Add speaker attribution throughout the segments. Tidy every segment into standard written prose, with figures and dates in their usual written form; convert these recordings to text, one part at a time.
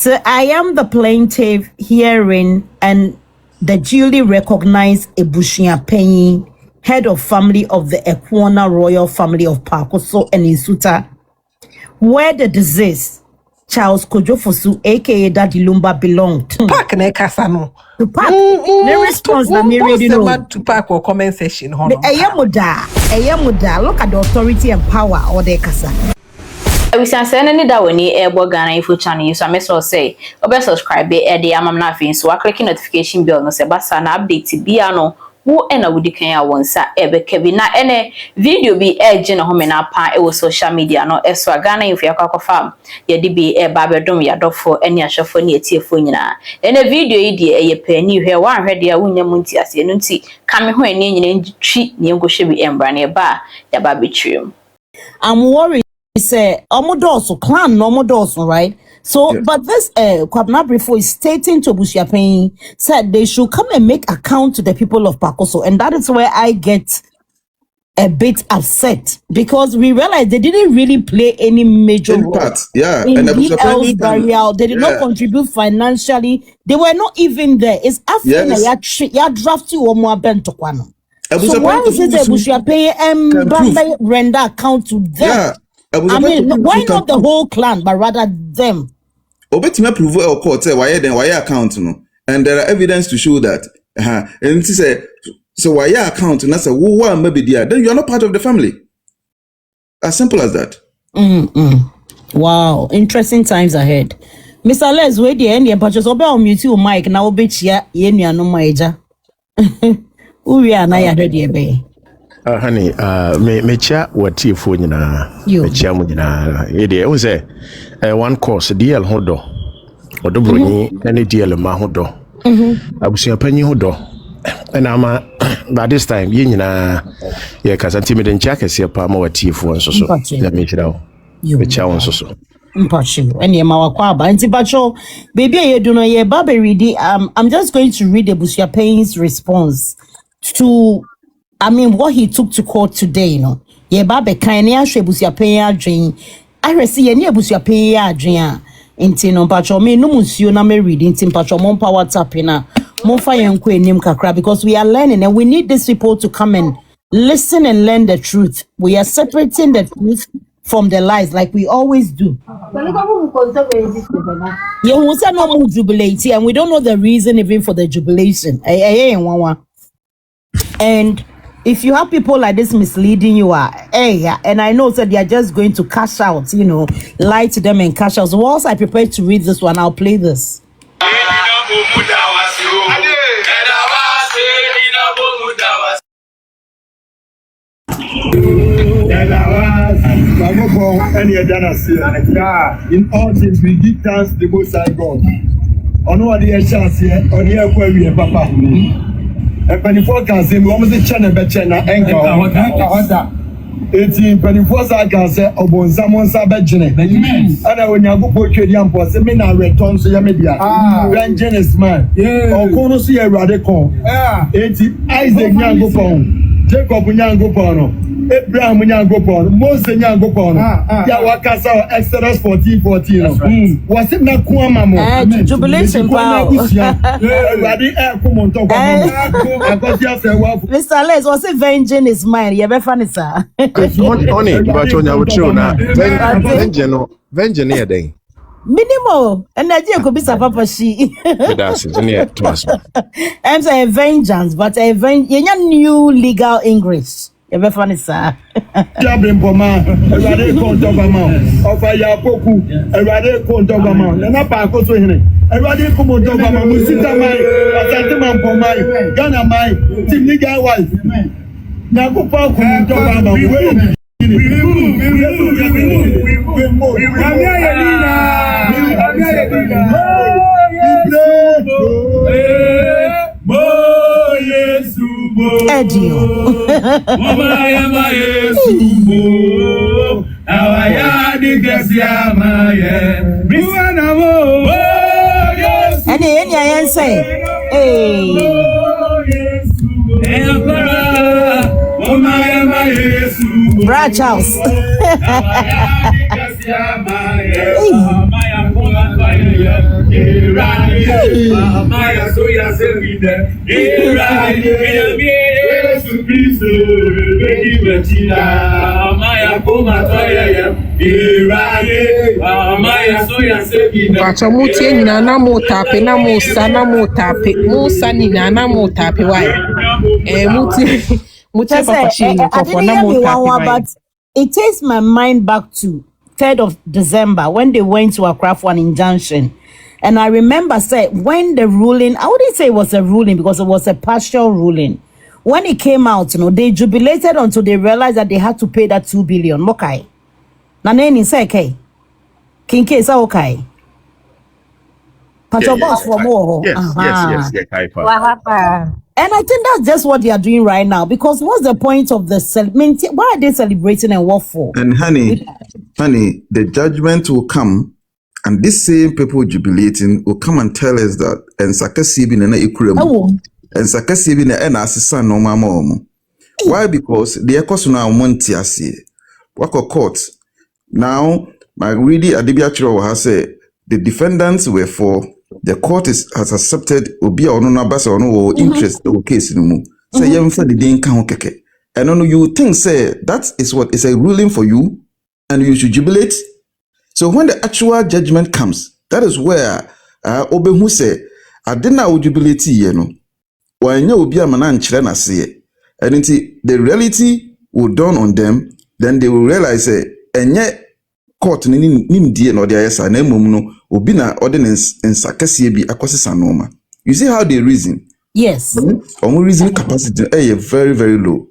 Speaker 1: So I am the plaintiff hearing and the duly recognized Abusuapanin, head of family of the Ekwana royal family of Pakoso and Insuta, where the deceased Charles Kojofosu, aka Daddy Lumba, belonged.
Speaker 2: Park ne kasano.
Speaker 1: To Park. The response na me ready no.
Speaker 2: To Park or comment section.
Speaker 1: Eyamuda. Look at the authority and power or the kasa.
Speaker 3: We say any that when you able Ghana info channel, so I may so say, obe subscribe the amamna fin so clicking notification bell no se basa na update bi ano. Wo ena wudi kan ya wonsa ebe kebi na ene video bi eje na home na pa e wo social media no eso Ghana info yakwa fam ye di bi e ba bedom ya dofo ene ahwefo ne etiefo nyina ene video yi de eye pani hwe wan hwe de a wonya munti ase no nti kame ho ene nyina ntwi ne ngohwe bi embra ne ba ya ba betrim.
Speaker 1: I'm worried say omodoso clan no omodoso, right? So, yes. But this Kwabena Brifo is stating to Abusuapanin said they should come and make account to the people of Pakoso, and that is where I get a bit upset because we realize they didn't really play any major role. In DEY's burial. They did not contribute financially. They were not even there. It's after ya draft you or more bentokwano. So why is it Abusuapanin render account to them? I mean, why not the whole clan, but rather them?
Speaker 4: Obetima prove or court say why account no, and there are evidence to show that. And it say so why account and that's a who maybe there. Then you are not part of the family. As simple as that.
Speaker 1: Wow, interesting times ahead. Mr. Les, wait the end, but just obe on mute Mike now be chia ye no maija. We are na ya ready be.
Speaker 5: Honey, me cha wati fo nyina me cha mu nyina e de o say one course DL hodo odobronyi any DL ma hodo Abusuapanin hodo and ama by this time ye nyina ye kasa timiden cha kase pa ma wati fo nso so na me chira o me cha won so
Speaker 1: impossible and ye ma wakwa ba nti bacho baby ye do no ye ba be read I'm just going to read Abusuapanin's response to what he took to court today, you know. Ye babe kind ya Abusuapanin adwen. I receive ye ni Abusuapanin adwen nti no pacho me no musuo na me read nti pacho mon pa WhatsApp na mon fa yenko enim kakra because we are learning and we need these people to come and listen and learn the truth. We are separating the truth from the lies like we always do. Ye who say no more jubilate and we don't know the reason even for the jubilation. And if you have people like this misleading you and I know that they are just going to cash out, you know, lie to them and cash out. So once I prepare to read this one, I'll play this.
Speaker 6: In all things we give thanks to the Most High God. On what the chance here, on the we papa. And 24 can say, we almost channel better na enka. 18 24 can say, Obon Zamon Sabajine. And when you go for Kedian Post, me na return to your media. Vengeance is man. Or Kono see a radical. 18 Isaac Nyango Pon, Jacob Nyango Pono, Abraham Nyango Pon, Moses Nyango Pon, Yawakasa Exodus 14:14. Was it not Kuamamo?
Speaker 1: Jubilation power. Mr. Les, was it vengeance is mine? You ever funny, sir?
Speaker 5: Only, but on your true now. Vengeance here, then.
Speaker 1: Minimal, and Nigeria could be some papa she.
Speaker 5: That's it, near to us.
Speaker 1: I'm saying vengeance, but a new legal English. You ever funny, sir?
Speaker 6: Jabbing for man, a radical dogama, of a yapoku, a radical dogama, and a park also in it. A radical dogama, Musita Mai, a Santaman for my Ghana Mai, Tim Legalwives. Now go park on dogama, we
Speaker 1: Brad Charles.
Speaker 6: Maya soya servida. Maya koma toya. Maya soya servida.
Speaker 2: Pacho mutie nyina na mo tape na mo sa na mo tape. Mo sa nyina na mo tape why? Mutie papa she ni kofo na mo tape why?
Speaker 1: But it takes my mind back to 3rd of December when they went to Accra for an injunction. And I remember when the ruling, I wouldn't say it was a ruling because it was a partial ruling. When it came out, they jubilated until they realized that they had to pay that 2 billion. Okay. Naneni say okay. Kinke say okay. Pacho boss for more.
Speaker 5: Yes.
Speaker 1: And I think that's just what they are doing right now. Because what's the point of the why are they celebrating and what for?
Speaker 4: And honey, the judgment will come, and these same people jubilating will come and tell us that and Sakasibi na ikuremu. And Sakasibi na ena asisa no mama omo. Why? Because the ekosu na omonti ase. Wako court. Now, my reading Adibiachiro has said the defendants were for the court has accepted obi ono na basa ono wo interest the case no mu. Say yemfa the din kan keke. And no you think say that is what is a ruling for you and you should jubilate. So when the actual judgment comes, that is where obehu say adena wo jubilate ye no. Wanya obi amana nkyere na se. And until the reality will dawn on them, then they will realize enye court nim die no de ayesa na emom no obi na ordinance nsakase bi akosesa normal. You see how they reason?
Speaker 1: Yes.
Speaker 4: Our reasoning capacity is very, very low.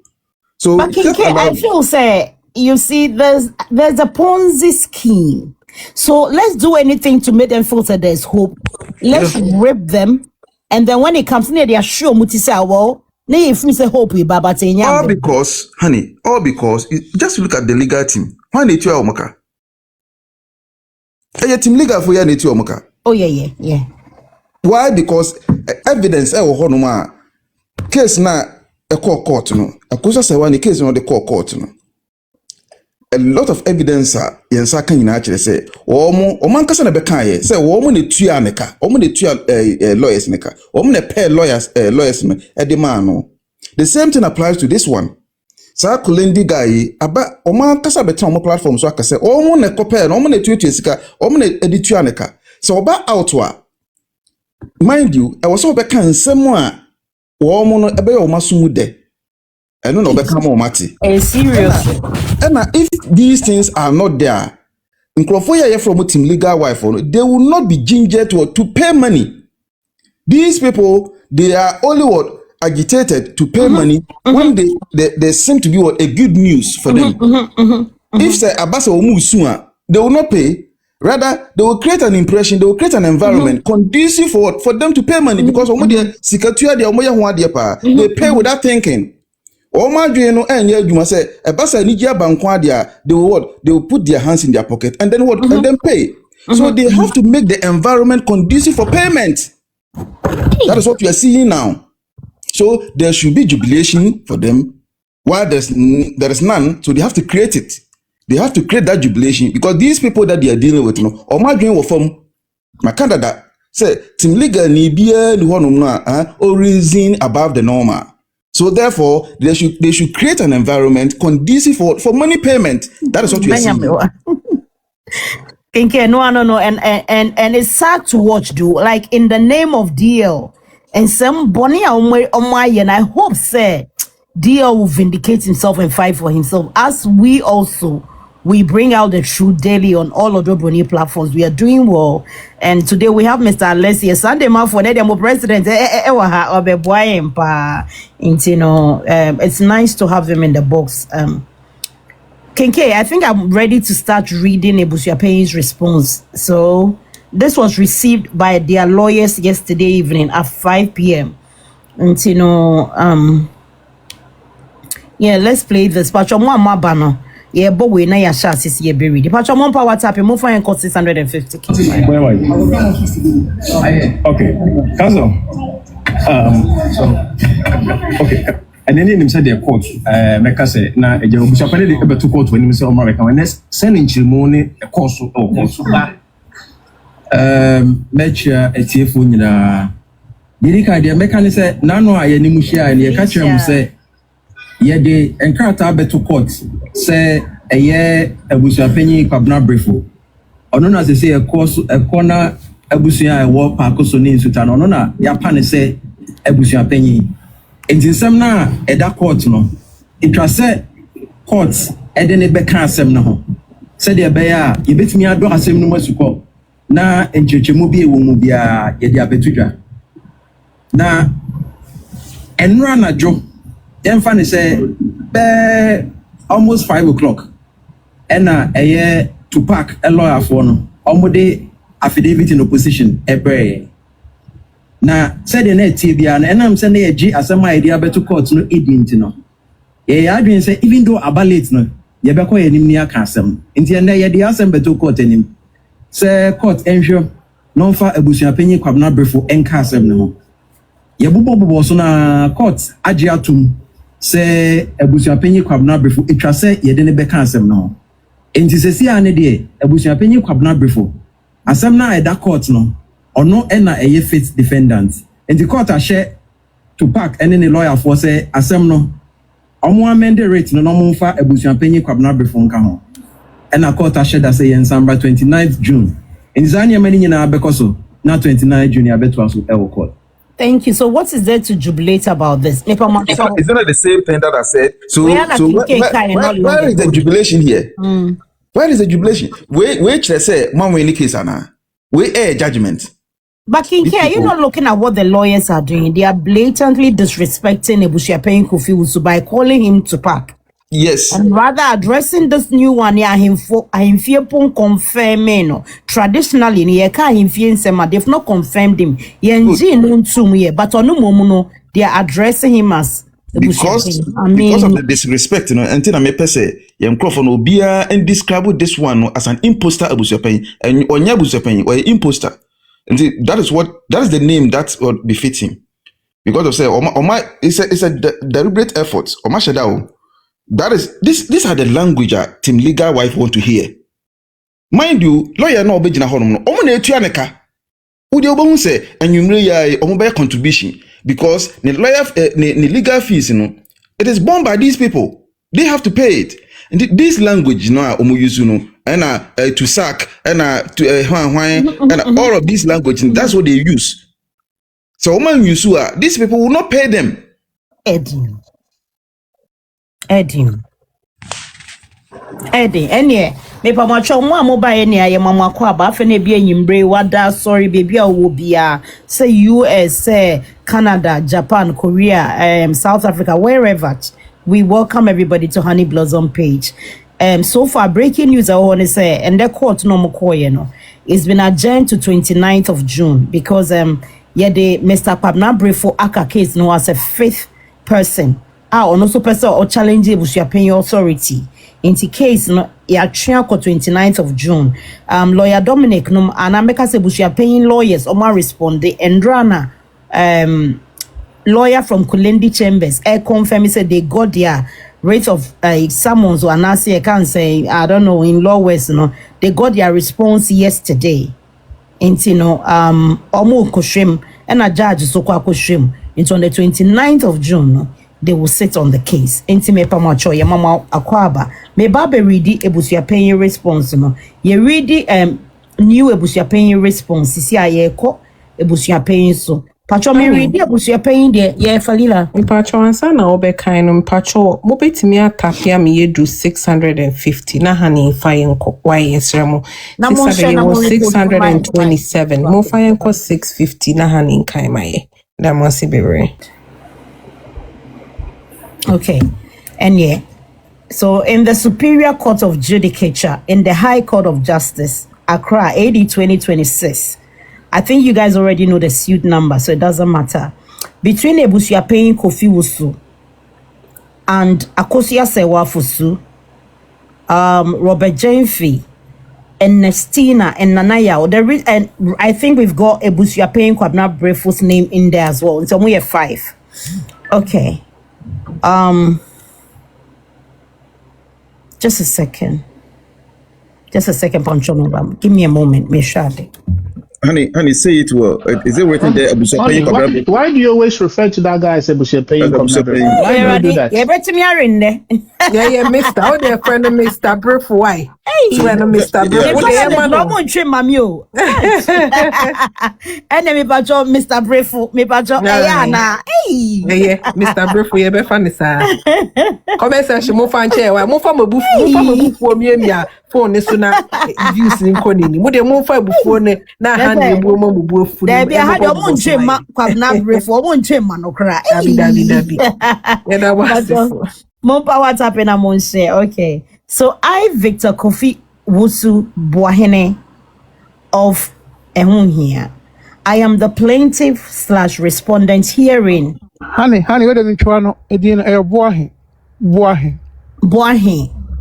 Speaker 4: So
Speaker 1: but I feel you see there's a Ponzi scheme. So let's do anything to make them feel that there's hope. Let's rip them, and then when it comes near they are sure muti say well if we say hope we baba
Speaker 4: all because honey, all because just look at the legal team. Why need you omaka? Team legal for ya need you omaka.
Speaker 1: Oh yeah.
Speaker 4: Why? Because evidence honoma case na a court no. Akusa say one case no the court no. A lot of evidence yensa kan nyina akire say oman kasa na beka ye say wo ne tua neka omo ne tua lawyers neka omo ne pair lawyers no e de man no. The same thing applies to this one. Sa Kulendi guy aba oman kasa beta omo platform so aka say omo ne compare omo ne tua sika omo ne editua neka. So oba outwa mind you, I was so beka nsem a wo no ebe yo masumu de. And no become more mati.
Speaker 1: Serious.
Speaker 4: And if these things are not there, in Clofoya from team Legalwives, they will not be gingered to pay money. These people, they are only agitated to pay money when they seem to be a good news for them. If say Abasa Omusua, they will not pay. Rather, they will create an impression, they will create an environment conducive for them to pay money because they pay without thinking. They will put their hands in their pocket and then and then pay. So they have to make the environment conducive for payment. That is what we are seeing now. So there should be jubilation for them. While there is none, so they have to create it. They have to create that jubilation because these people that they are dealing with, or my dream will form my candidate say team legal ni bia ni honum na or reason above the normal. So therefore, they should create an environment conducive for money payment. That is what we are seeing.
Speaker 1: No, and it's sad to watch, dude. Like in the name of DL and some Bonnie on my and I hope say DL will vindicate himself and fight for himself as we bring out the truth daily on all of the Bonnie platforms. We are doing well. And today we have Mr. Alessia Sunday man for the president. It's nice to have him in the box. Kenke, I think I'm ready to start reading Abusuapanin's response. So this was received by their lawyers yesterday evening at 5 p.m. And let's play this. Yeah, but we know your shots is here buried. But your mom power tap, you move for 650.
Speaker 7: Okay, Council. Okay. And then him said the court, make say na Abusuapanin dey able to court when him say America when next sending ceremony a course or course. Mecha etiefo nyina. Diri ka de meka ne se nano a ye ni muhia ne ye ka kire mu se ye de enkrata beto court se eye abusuapanyin kwabna brefo. Ono na se ekona abusua e wo paakoso ne nsuta no ono na ya pa ne se abusuapanyin. Entinsem na eda court no itwa se court ede ne beka asem no ho. Se de be ya ye betimi ado asem no masuko na enchechemu bi ewo mu bia ye de abetudwa. Na enra na jo emfa ne say be almost 5 o'clock ena eye to park a lawyer for no omode affidavit in opposition ebre na said na tie bia na enam say na ye gi asema idea beto court no edint no ye adwen say even though abalate no ye be ko ye nim ni aka asem nti na ye de asem beto court enim say court enhwe no fa abusuapanyin kwabna brefo enka asem no ye bobo so na court agi atum se abusuapanyin kwabna brefo etwa se ye de ne beka asem no enti sesi ane de abusuapanyin kwabna brefo asem na eda court no ono na eye fit defendant enti court a share to park ene ne lawyer for say asem no omo amend rate no no mfa abusuapanyin kwabna brefo nka ho na court a share that say December 29th June enti zani amani nyina bekoso na 29th June ya beto aso e court.
Speaker 1: Thank you. So what is there to jubilate about this?
Speaker 4: Isn't it the same thing that I said? So where is the jubilation here? Where is the jubilation? Which they say, man, we in the case, Anna. We air judgment.
Speaker 1: But Kinke, you're not looking at what the lawyers are doing. They are blatantly disrespecting Abusuapanyin Kofi Wusu by calling him to park.
Speaker 4: Yes.
Speaker 1: And rather addressing this new one, confirming traditionally, they've not confirmed him. But they are addressing him as
Speaker 4: because of the disrespect, until I may say, young Crawford will be and describe this one as an imposter Abusuapanyin and Onya Abusuapanyin or imposter. And that is the name that would befit him. Because of say, it's a deliberate effort. Oma Shadao. That is these are the language that Team Legal Wife want to hear. Mind you, lawyer no obejina hono no. Omo na etua neka. Udi obo say enwumre ya omo be contribution because the lawyer the legal fees it is borne by these people. They have to pay it. And this language omo use and to sack and to and all of these language that's what they use. So omo use these people will not pay them.
Speaker 1: Eddie, any me pa macho mo amoba any aye mama kwa ba fe na bia nyimbre wada sorry baby a wo bia say US say Canada, Japan, Korea, South Africa, wherever. We welcome everybody to Honey Blossom page. So far breaking news I want to say and the court no mo it's been adjourned to 29th of June because the Mr. Kwabna Brefo aka case no as a fifth person. Also person or challenge Abusuapanyin authority. In the case no ya 29th of June. Lawyer Dominic no anameka se Abusuapanyin lawyers oma respond the Endrana lawyer from Kulendi Chambers confirm said they got their rate of summons or anasi I can't say I don't know in law west they got their response yesterday. Into omo koshim and a judge so kwa koshim into on the 29th of June. They will sit on the case. Intime pamacho ya mama akwaba. Me babe ready Abusuapanyin response no. Ye ready new Abusuapanyin response. Sisi ayeko Abusuapanyin so. Pacho me ready Abusuapanyin de ye falila.
Speaker 2: Pacho ansa na obeka no pacho mo betimi atapia me yedu 650 na hani fayenko wa yesremo. 627 mo fayenko 650 na hani kai maye. Da mo sibere.
Speaker 1: Okay, and so in the Superior Court of Judicature, in the High Court of Justice, Accra, AD 2026, I think you guys already know the suit number, so it doesn't matter. Between Abusuapanyin Kofi Wusu and Akosia Sewa Fusu, Robert Jenfi, and Nestina and Nanaya, and I think we've got Abusuapanyin Kwabna Brefo's name in there as well. So we have 5. Okay. Just a second, Pancho. Give me a moment, me shade.
Speaker 4: honey, say it well. Is it written there?
Speaker 8: Honey, why do you always refer to that guy as Abusuapanin? Why do you do that?
Speaker 1: Yeah, but me are in there.
Speaker 2: Yeah, Mister. How their friend Mr. Brief? Why? Hey, Mr. Brief. What they man?
Speaker 1: No one train mamio. Enemy bajo Mr. Brief. Me bajo. Ayana. Hey.
Speaker 2: Yeah, Mr. Brief. We be funny sir. Come say she mo fan chair. Mo fa mo bufu me phone so na views in konini. Mo de mo fa bufu ne na hand e bu mo bufu.
Speaker 1: There be had your moon train ma kwabna Brief. Moon train man okra.
Speaker 2: Dabi. Yeah, that was
Speaker 1: Mon power tapping a mon share. Okay. So I, Victor Kofi Wusu Boahene of Ehun here. I am the plaintiff / respondent herein.
Speaker 9: Honey, what does it want? Edin Boahe.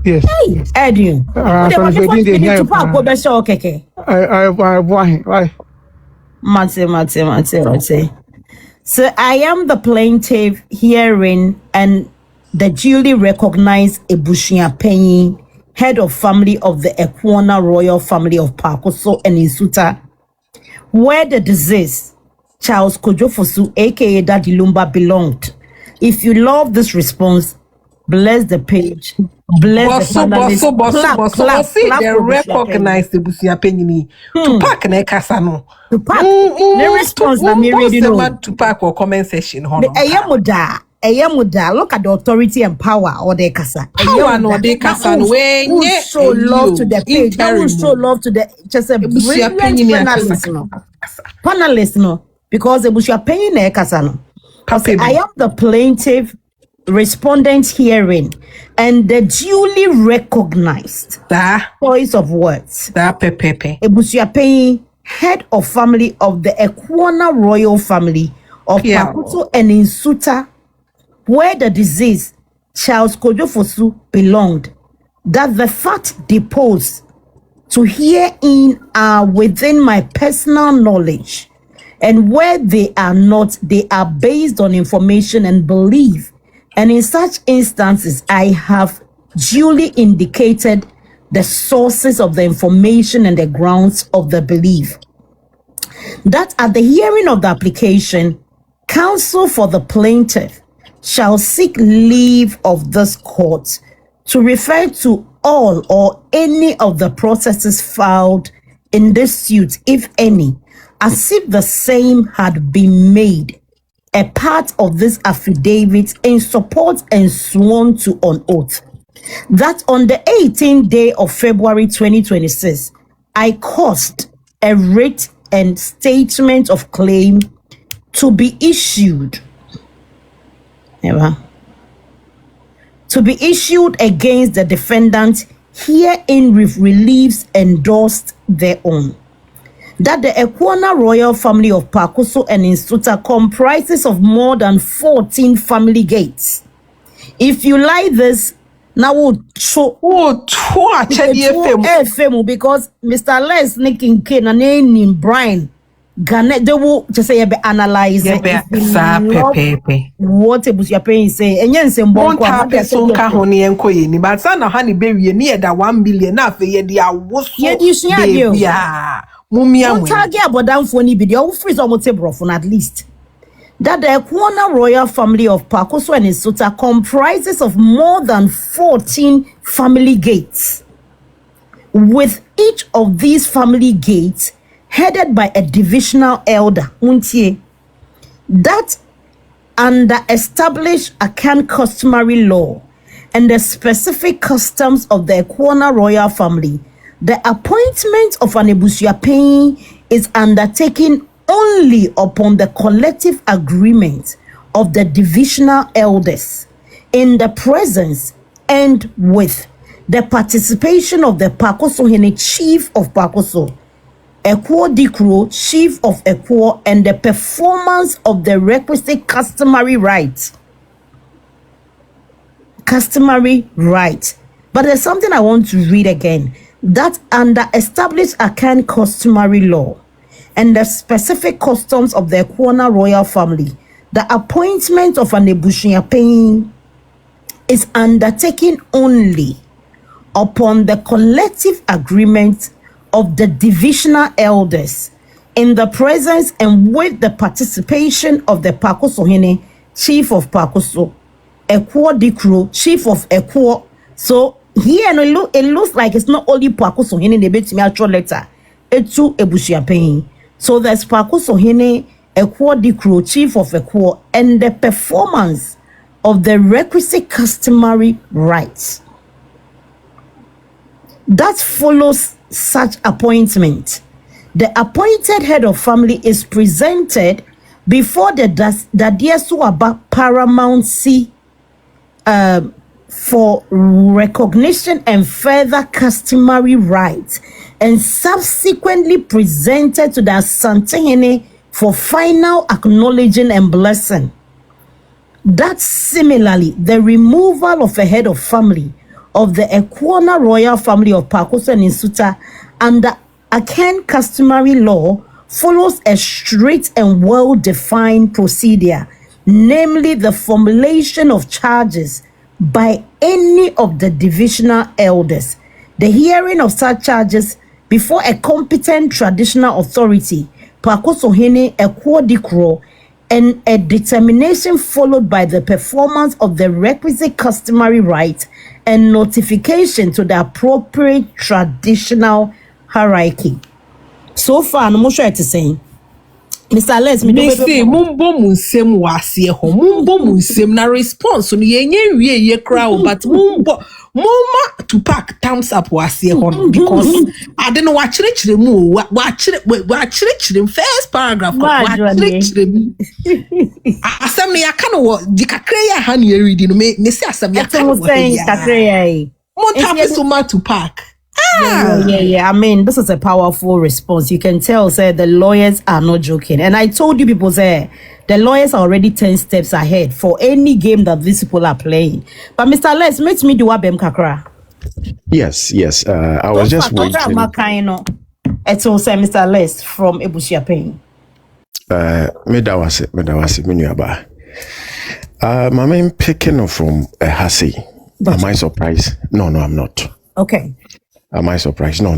Speaker 9: Yes.
Speaker 1: Hey, Edwin. To park over show keke.
Speaker 9: I Boahe. Right.
Speaker 1: Mate. So I am the plaintiff herein and the duly recognized Abusuapanin, head of family of the Ekwana royal family of Pakoso and Insuta, where the deceased Charles Kojofosu, aka Daddy Lumba, belonged. If you love this response, bless the page. Bless the panelists.
Speaker 2: See, they recognize the Abusuapanin to park na kasano.
Speaker 1: To park. The response that me reading
Speaker 2: to park or comment section.
Speaker 1: Look at the authority and power or the kasa.
Speaker 2: Power no de kasa no
Speaker 1: we show love to the page. Who show love to the just a brilliant panelist no because Abusuapanin na kasa no. I am the plaintiff respondent hearing and the duly recognized choice of words. Abusuapanin, head of family of the Ekwana royal family of Pakuto and Insuta, where the deceased Charles Kojofosu belonged, that the fact deposed to herein are within my personal knowledge, and where they are not, they are based on information and belief, and in such instances, I have duly indicated the sources of the information and the grounds of the belief. That at the hearing of the application, counsel for the plaintiff shall seek leave of this court to refer to all or any of the processes filed in this suit, if any, as if the same had been made a part of this affidavit in support and sworn to on oath. That on the 18th day of February 2026, I caused a writ and statement of claim to be issued. To be issued against the defendant herein with reliefs endorsed thereon. That the Ekwana royal family of Pakoso and Insuta comprises of more than 14 family gates. If you like this, now we'll show because Mr. Les Nicking King and name Brian Gane, they will just say analyze what Abusuapanin say and yen say
Speaker 2: but sana honey baby near that 1 billion na fe ye dia woso
Speaker 1: mumia target about down for any video freeze on table for at least that the Ekwana royal family of Pakoso and Insuta comprises of more than 14 family gates, with each of these family gates headed by a divisional elder, that under established Akan customary law and the specific customs of the Ekwana royal family, the appointment of an Abusuapanin is undertaken only upon the collective agreement of the divisional elders in the presence and with the participation of the Pakoso Hene chief of Pakoso, Ekwo Dikro, chief of Ekwo, and the performance of the requisite customary rights. But there's something I want to read again. That under established Akan customary law and the specific customs of the Ekwana royal family, the appointment of an Abusuapanin is undertaken only upon the collective agreement of the divisional elders in the presence and with the participation of the Pakosohene, Chief of Pakoso, Ekwo Dikro, Chief of Ekwo. So here it looks like it's not only Pakosohene they bet me actual letter. It's to Abusuapanin. So there's Pakosohene, Ekwo Dikro, Chief of Ekwo, and the performance of the requisite customary rights that follows such appointment. The appointed head of family is presented before the Dadiesuaba paramountcy for recognition and further customary rights, and subsequently presented to the Asantehene for final acknowledging and blessing. That similarly, the removal of a head of family of the Ekwana royal family of Pakoso and Insuta under Akan customary law follows a strict and well-defined procedure, namely the formulation of charges by any of the divisional elders, the hearing of such charges before a competent traditional authority, Pakosohene Ekwo Dikro, and a determination followed by the performance of the requisite customary right and notification to the appropriate traditional hierarchy. So far, no more sure to say. Mr. Les, me
Speaker 2: say mumbo munsem wase ho mumbo munsem na response no yenye wie ye crowd but mumbo mama to pack thumbs up wase ho because I don't know what chire mu wa chire first paragraph wa chire mu asem ne aka no di kakra ya ha ne read no me say asem ya ka no mo tap so much to pack.
Speaker 1: Yeah. I mean, this is a powerful response. You can tell, say, the lawyers are not joking. And I told you people, say, the lawyers are already 10 steps ahead for any game that these people are playing. But Mr. Les, make me do a bem kakra.
Speaker 5: Yes. I was just waiting.
Speaker 1: It's also Mr. Les from Abusuapanin.
Speaker 5: Medawase, Minuaba. My main picking up from Hasi. Am I surprised? No, I'm not.
Speaker 1: Okay.
Speaker 5: Am I surprised? No.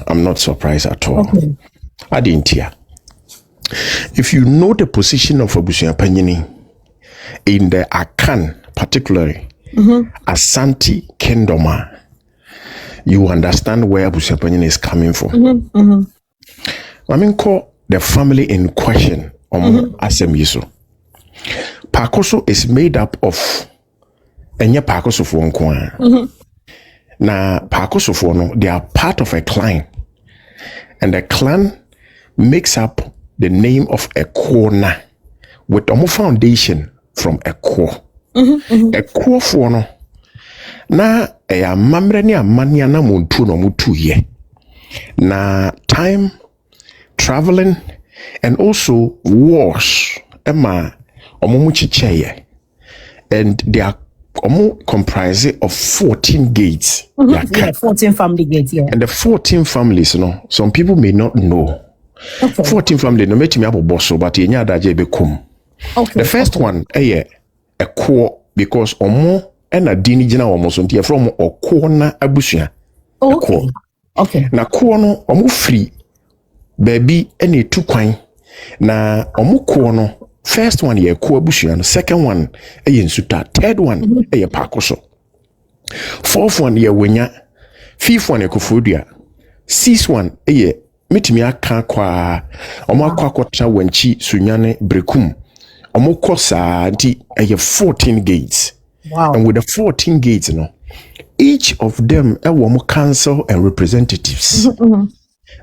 Speaker 5: I'm not surprised at all.
Speaker 1: Okay.
Speaker 5: I didn't hear. If you know the position of Abusuapanin in the Akan, particularly Asante Kingdom, you understand where Abusuapanin is coming from. I mean, call the family in question, Asemiso. Pakoso is made up of Enya Pakoso for one. Na Pakosofo no, they are part of a clan, and the clan makes up the name of Ekwo with a foundation from Ekwo. Ekwo for no na eya mamre ni amania na muntu no mutu ye na time traveling and also wars ema omo chicheye, and they are comprise of 14 gates.
Speaker 1: 14 family gates, yeah.
Speaker 5: And the 14 families, some people may not know. Okay. 14 families, no matter me abo bosso, but yenya daje bekum. Okay. The first one, a core, because omo and a dini jina omo so ntia from okwo na abusua. Okay. Na ko no omo free. Baby any two kwan. Na omo ko no first one ye ko abusua, second one ye nsuta, third one ye Pakoso, fourth one ye wenya, fifth one ye kofodua, sixth one ye mitimi aka kwa omo akwa tra wanchi sunyane brekum, omo kosa nti ye 14 gates.
Speaker 1: Wow.
Speaker 5: And with the 14 gates, each of them omo council and representatives.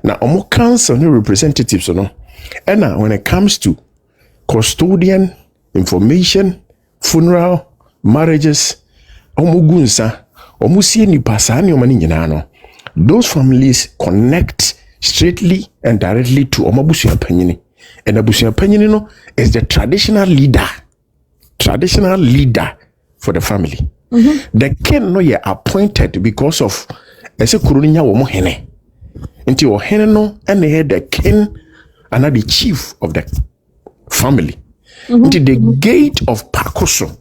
Speaker 5: Now omo council and representatives and when it comes to custodian, information, funeral, marriages, omugunsa, omusie ni pasani omani nyinano. Those families connect straightly and directly to Abusuapanin. And Abusuapanin is the traditional leader for the family. The king no ye appointed because of ese kuruninya wo mo hene. Nti wo hene no and the king and the chief of the family. Into the gate of Pakoso.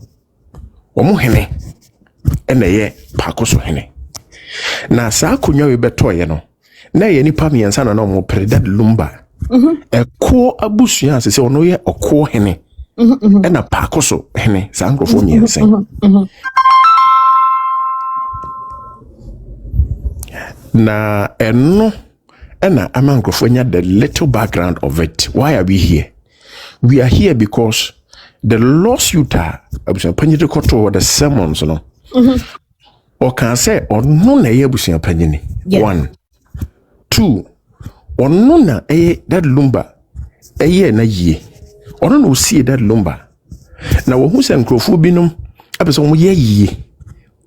Speaker 5: Omuhene. And ye Pakoso hene. Na sa kunya we beto ye no. Na ye nipa miensa na no mo predad lumba. A core abusua say ono ye oko hene. And a pakoso hene sankrofo saying. Na eno ena amankrofo the little background of it. Why are we here? We are here because the lawsuit abusuapanyin de koto the sermons no. Or can say or no na ye abusuapanyin. 1 2 or no na that lumba na ye. Or no see that lumba. Now who say nkrofo binom abeso mo ye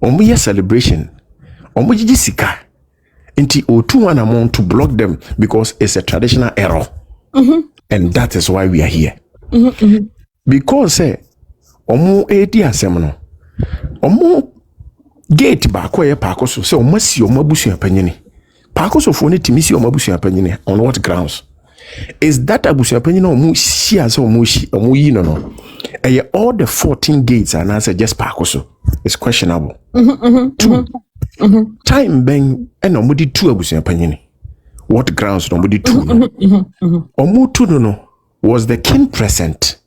Speaker 5: omo ye celebration. Omo jisika. Inti O2 amount to block them because it's a traditional error. And that is why we are here. Because omo edi asem no. Omo gate ba ko ye pakoso say omo si omo abusuapanyini. Pakoso fo ne timisi omo abusuapanyini on what grounds? Is that abusuapanyini omo si as omo yi no. All the 14 gates and answer just pakoso. It's questionable. 2 time ben and omudi 2 abusuapanyini. What grounds omudi 2 no? Omo 2 no was the king present.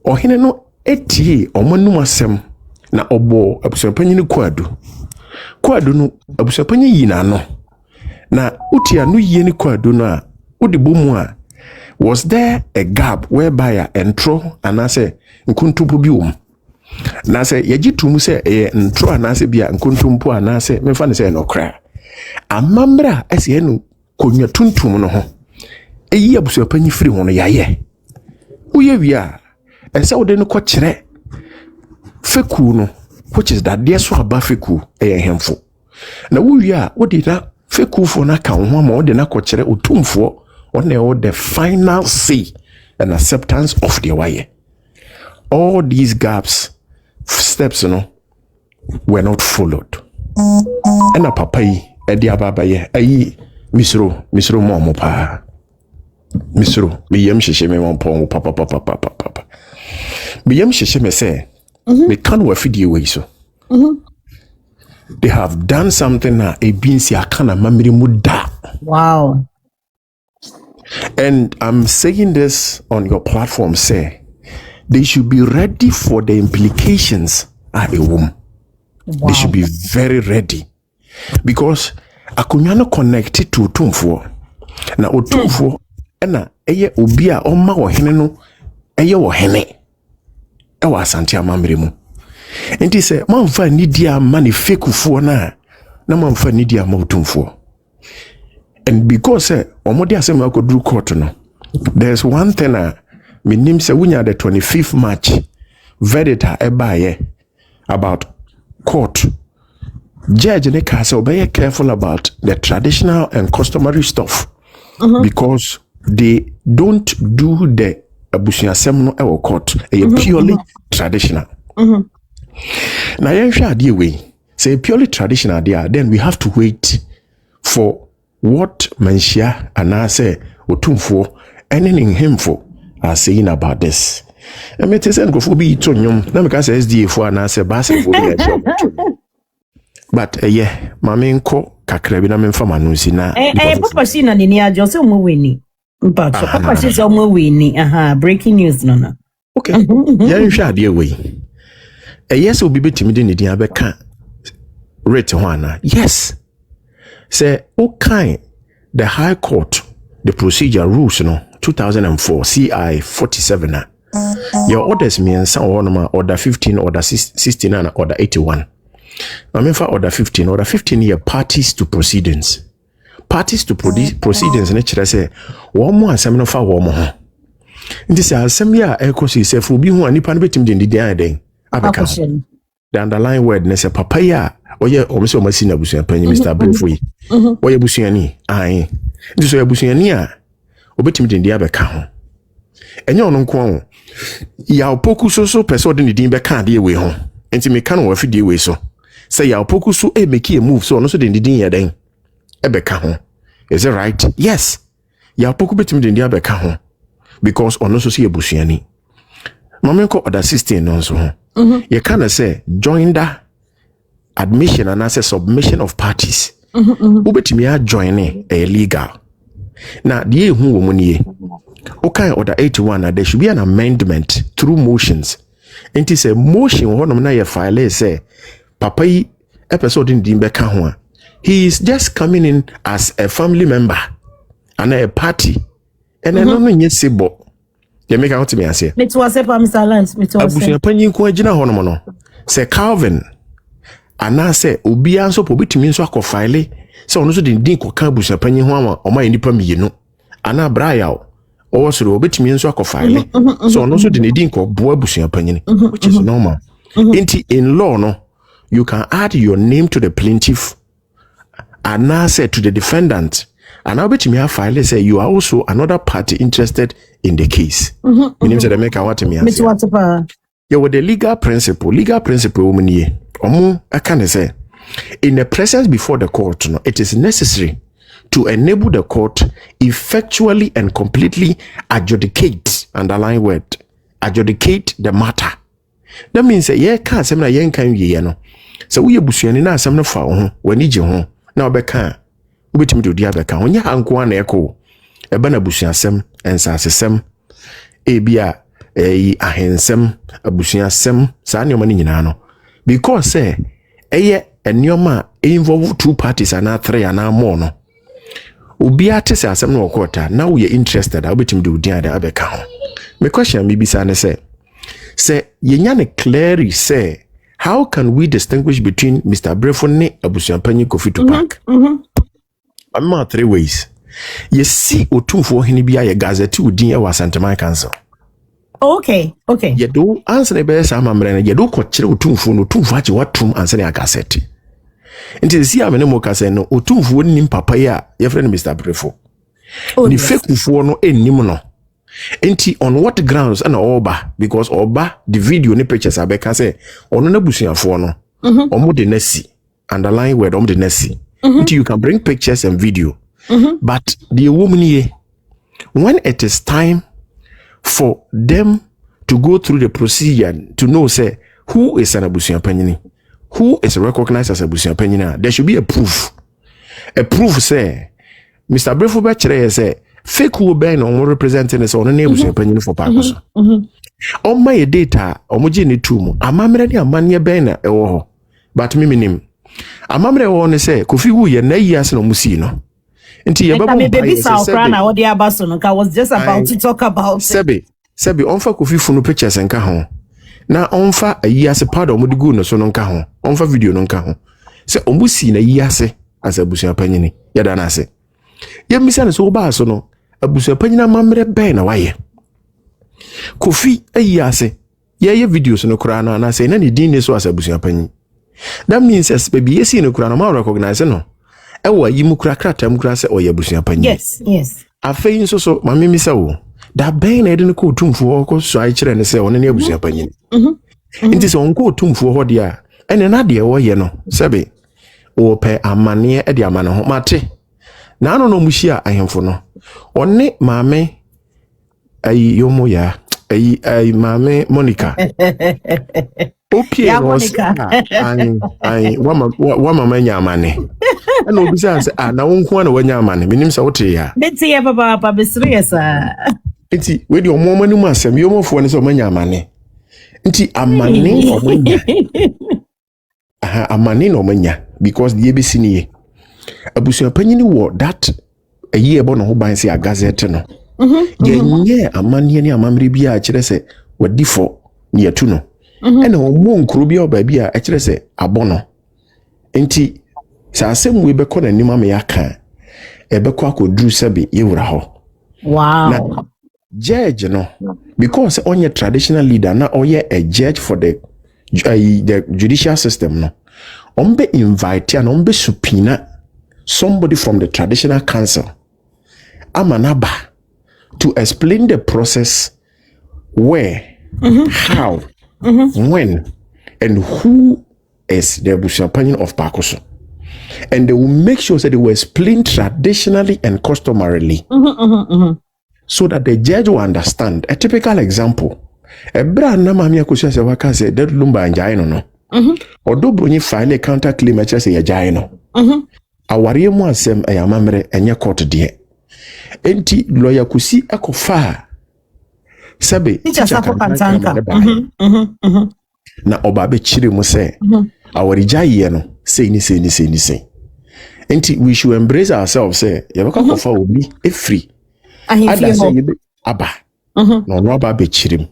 Speaker 5: Ohine no etie omo num asem na obo abusuapanyini kwadu no abusuapanyi yi na no na utia no yie ni kwadu no a udi bomu a was there a gap whereby entro anase nkuntupo bi na se yajitum se ntro anase bia nkuntumpo anase memfa ne se no kra amambra ase enu konwa tuntum no ho eyi abusuapanyi firi ho no yaye uye wia ese wode no ko kire feku no which is that there so aba feku hemfo na wia wode da feku fo na ka ho ma wode na ko kire otumfo on the final say and acceptance of the wire. All these gaps, steps, were not followed. And a papai, a diababaye, a misro momopa. Misro, me yem sheme mon pong, papa. Me yem sheme say, me can't work the way so. They have done something na a binsi akana mamiri muda.
Speaker 1: Wow.
Speaker 5: And I'm saying this on your platform, say, they should be ready for the implications at a womb. Wow. They should be very ready. Because akunyano connected to Tumfo. Na Otumfo, ena eye ubia oma wahene no, eye wahene. Ewa asanti amamrimu. Enti se, mamfa nidia mani fekufu na mamfa nidia mautumfo. And because omodi asem I could do court no, there's one thing me nim say wunya the 25th March verdict ebaye about court. Judge ne ka say be careful about the traditional and customary stuff because they don't do the abusuasem no e court. Purely traditional. Na yen hwa ade we say purely traditional there, then we have to wait for what Manshia and I say Otumfo anything himfo are saying about this. I mean, it's go for be to nyum. Na me ka say SDA for and I say base for be. But yeah, mama nko kakra bi na me mfa manusi na.
Speaker 1: Papa si na ni ajo se omo weni. Papa si omo weni. Breaking news no.
Speaker 5: Okay. Ya nhwa ade we. Yes obi betimi de ne din abeka rate ho ana. Yes. Say, okay, the High Court, the procedure rules, 2004, CI 47. Your orders mean some order 15, order 69, order 81. I mean, for order 15 year parties to proceedings. Parties to proceedings, nature say, one more assembly for one more. This assembly, echo says, will be one nipan betim in the day. The underlying word, Nessa Papaya. Oye omuso masina abusuapanyi Mr. Brefui. Oye busuani ai. Ndi so abusuani a obetimi de ndia beka ho. Enye ono nko ho. Ya opoku so person de ndin beka de we ho. Enti me kan wo afidie we so. Say ya opoku so e make a move so ono so de ndin ya den. E beka ho. Is it right? Yes. Ya opoku betimi de ndia beka ho. Because ono so si abusuani. Mamenko order 16 no so ho. You can say join that admission and as a submission of parties. Ubetimi a join illegal. Now, the who woman okay, order 81, there should be an amendment through motions. And it is a motion one of my file say, Papa episode in Dimbe. He is just coming in as a family member and a party. And I don't know yet Sibo. You make out to me and say,
Speaker 1: it was a Mr. Lance,
Speaker 5: Abusuapanin Kwajina Honomono. Say Calvin. And I say, Ubia so probably means wako file. So no so didn't ko kan Abusuapanin ho ama nipa miyenu. Ana braya o so obeti means wako file. So no so didn't ko bo Abusuapanin, which is normal. In law no, you can add your name to the plaintiff and now say to the defendant. And I'll bet me a file say you are also another party interested in the case. Meaning to make what me answer. Yeah, with the legal principle woman ye. I can say in the presence before the court, no, it is necessary to enable the court effectually and completely adjudicate, underline word, adjudicate the matter. That means yeah, can't say na yen kan ye no. So we busuani na asem no fa ho, wani je ho. Na obeka ubetimi do dia beka onya hanko na eko eba na busuasem ensasesem ebia ahensem abusuasem saa ne omani nyina no because say eye enioma involve two parties and three and more no obi atese asem no okota na we interested ubetimi do dia da abeka ho me question me bisa ne say yenya ne clearly say how can we distinguish between Mr. Brefo ne Abusuapanin Kofi Tupac? I'm 3 ways. You see, Otumfo Hinibia, your gazette, Udin, or Santa Council.
Speaker 1: Okay.
Speaker 5: You do answer the best. I'm a you do coach Otumfo, no two fatty what tum answer a gazette. And to see, I'm a no casino, Otumfo wouldn't in papaya, your friend Mr. Brefo. The fake for no enimono. Enti on what grounds and Oba because Oba the video ni pictures abeka say ono na busuafo no omo de nasi underline word omo de nasi enti you can bring pictures and video but the woman here when it is time for them to go through the procedure to know say who is an Abusuapanin, who is recognized as Abusuapanin, there should be a proof say Mr. Brefo Bachelor say fake who ben on representing us on a Abusuapanin for purpose. On my data, omogene tumu, amamre ni amanye ben ewo. But minim. Amamre won say Kofi wu ye na yas no musi no. Nti ye babo
Speaker 1: baby South Krana what the abaso I was just about to talk about
Speaker 5: Sebi onfa Kofi funu pictures enka ho. Na onfa ayase part omodigu no so no nka ho. Onfa video no nka ho. Se omusi na yase as Abusuapanin. Yada na se. Ye misa so ba so no. Abusuapanin amamre ben na waye. Kofi ayase ye videos no kura na say na ni din ne so as Abusuapanin. That means as baby yesi no kura na ma recognize no. E wa yi mu kura krata mu kura say oye Abusuapanin.
Speaker 1: Yes.
Speaker 5: Afei so mama misa wo. Da ben na ede no ko tumfo ko so ai kire ne say one ne Abusuapanin. Nti so onko tumfo ho de a ene na de wo ye no sebe wo pe amane e de amane ho mate. Na ano no muhia ahemfo no. One mame ayi yomo ya ayi mame Monica. Okay,
Speaker 1: Monica.
Speaker 5: Ai wa mama nya amane. Na obi say na wonko na wanya amane. Minim say wote ya.
Speaker 1: Beti ya papa besriye sa.
Speaker 5: Nti we di omo mani mu asem yomofo ne so manya amane. Nti amane omanya. Amane no manya because the ebisi ni Abusuapanin wo that a year bon ho ban say a gazette no. Ye amane ni amamre bia a kire se wadi fo ne yatu no. Ena omo nkuru bia oba bia a kire se abono. Enti sa asem we be ko na nima me yaka e be ko akodru sebe ye wura ho.
Speaker 1: Wow.
Speaker 5: Na, judge no because onye traditional leader na oye a judge for the judicial system no. Ombe invite and ombe subpoena somebody from the traditional council amanaba to explain the process where how when and who is the Abusuapanin of Pakoso, and they will make sure that they will explain traditionally and customarily so that the judge will understand. A typical example, a brand na mami akusia se waka se dead lumba anjai no odo broni file a counter claim a say ya jai no awari mu asem ayamamre enye court de enti lawyer kusi ekofa sabe
Speaker 1: teacher kantanka
Speaker 5: na oba be chire mu se awarija ye no sei ni enti we should embrace ourselves say yebeka kofa obi efri ada say yebe aba no no aba be chire mu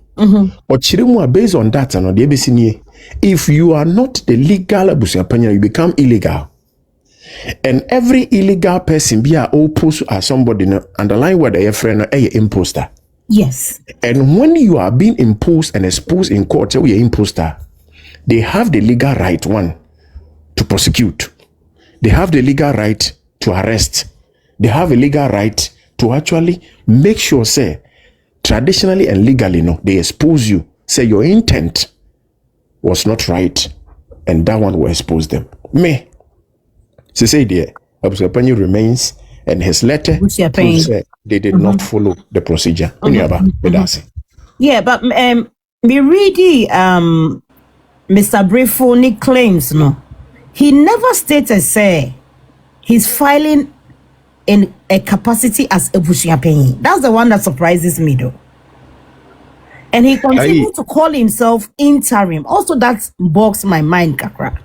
Speaker 5: or chire mu based on that no de be sinie if you are not the legal abusuapanya you become illegal. And every illegal person be opposed as somebody no underline what their friend a imposter.
Speaker 1: Yes.
Speaker 5: And when you are being imposed and exposed in court, say we are imposter, they have the legal right to prosecute. They have the legal right to arrest. They have a legal right to actually make sure, say, traditionally and legally, no, they expose you. Say your intent was not right, and that one will expose them. Me. So say there, Abusuapanin remains, and his letter proves that they did not follow the procedure.
Speaker 1: Yeah, but me read Mr. Brefoni claims no, he never stated say he's filing in a capacity as Abusuapanin. That's the one that surprises me though. And he continued to call himself interim. Also, that bogs my mind, Kakra.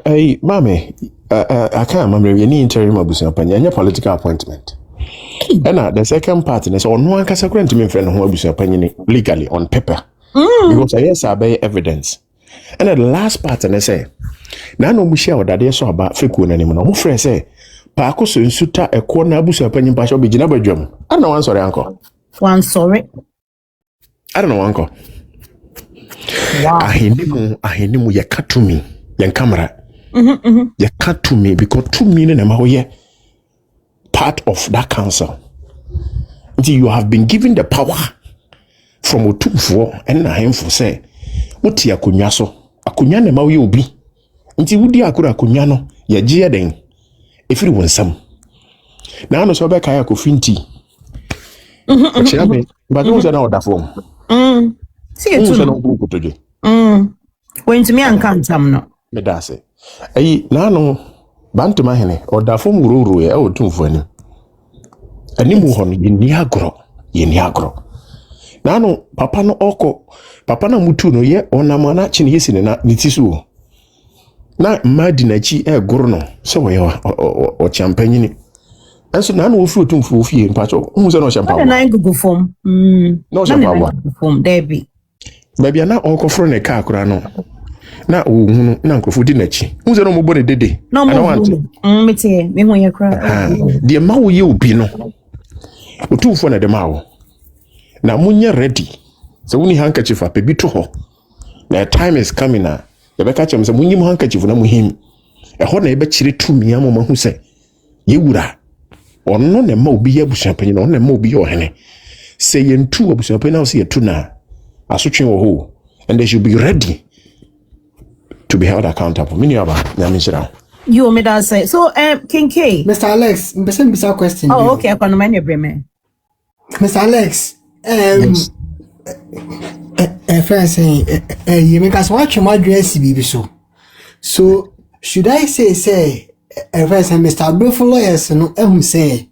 Speaker 5: Hey, Mame, I can't remember any interim Abusuapanin, any political appointment. And the second part is no one can say to me friend who Abusuapanin legally on paper. Because I obey evidence. And the last part and I say, now no Michelle that they saw about fake one anymore. Who friend say, Paco so insuta a corner Abusuapanin Pasha be Jinaba Drum. I don't know one sorry, uncle.
Speaker 1: One sorry.
Speaker 5: I don't know, uncle.
Speaker 1: Wow.
Speaker 5: Ahinimu ya katumi yan camera. You can't to me because 2 million am part of that council. Until you have been given the power from Otumfo and Nahemfo say, what ya kunyaso, a kunyane ma we obi. Until would ya kura kunyano, ya jia den, if it was some. Now no so back I could finti. But those are not that form.
Speaker 1: See you
Speaker 5: today.
Speaker 1: When to me and can't come no.
Speaker 5: Medase. Ayi nano bantu mahene oda fom ruru e Otumfo ani. Animu hon yeni agro. Nano papa no oko papa na mutu no ye onamana chine yesi na nitisu. Na madi na chi goro no se wo ye o champanyini. Enso nano ofi Otumfo ofi mpacho hu se no champagne.
Speaker 1: Na ngugu fom.
Speaker 5: No champagne.
Speaker 1: Fom debi.
Speaker 5: Babia na oko fro ne ka akura no. Na ohunu na nkofo di nachi unze no mobone dede
Speaker 1: no mo mete me ho ye kra
Speaker 5: de ma wo ye obi no Otumfo na de ma wo na munye ready so woni handkerchief a pebi to ho na time is coming na ye be ka chem se munyi handkerchief na muhim e ho na ye be kire tumi amoma hu se ye wura onno na ma obi ye Abusuapanin no na ma obi ye ohene se ye ntu Abusuapanin na se ye tu na asotwe wo ho and they should be ready to be held accountable.
Speaker 1: You made us say so. King K,
Speaker 10: Mr. Alex, Mr. question.
Speaker 1: Oh, okay. I can mind your brain.
Speaker 10: Mr. Alex, friend saying, you make us watch my dress, baby. So should I say, friend saying, Mr. Buffalo, yes, no, say,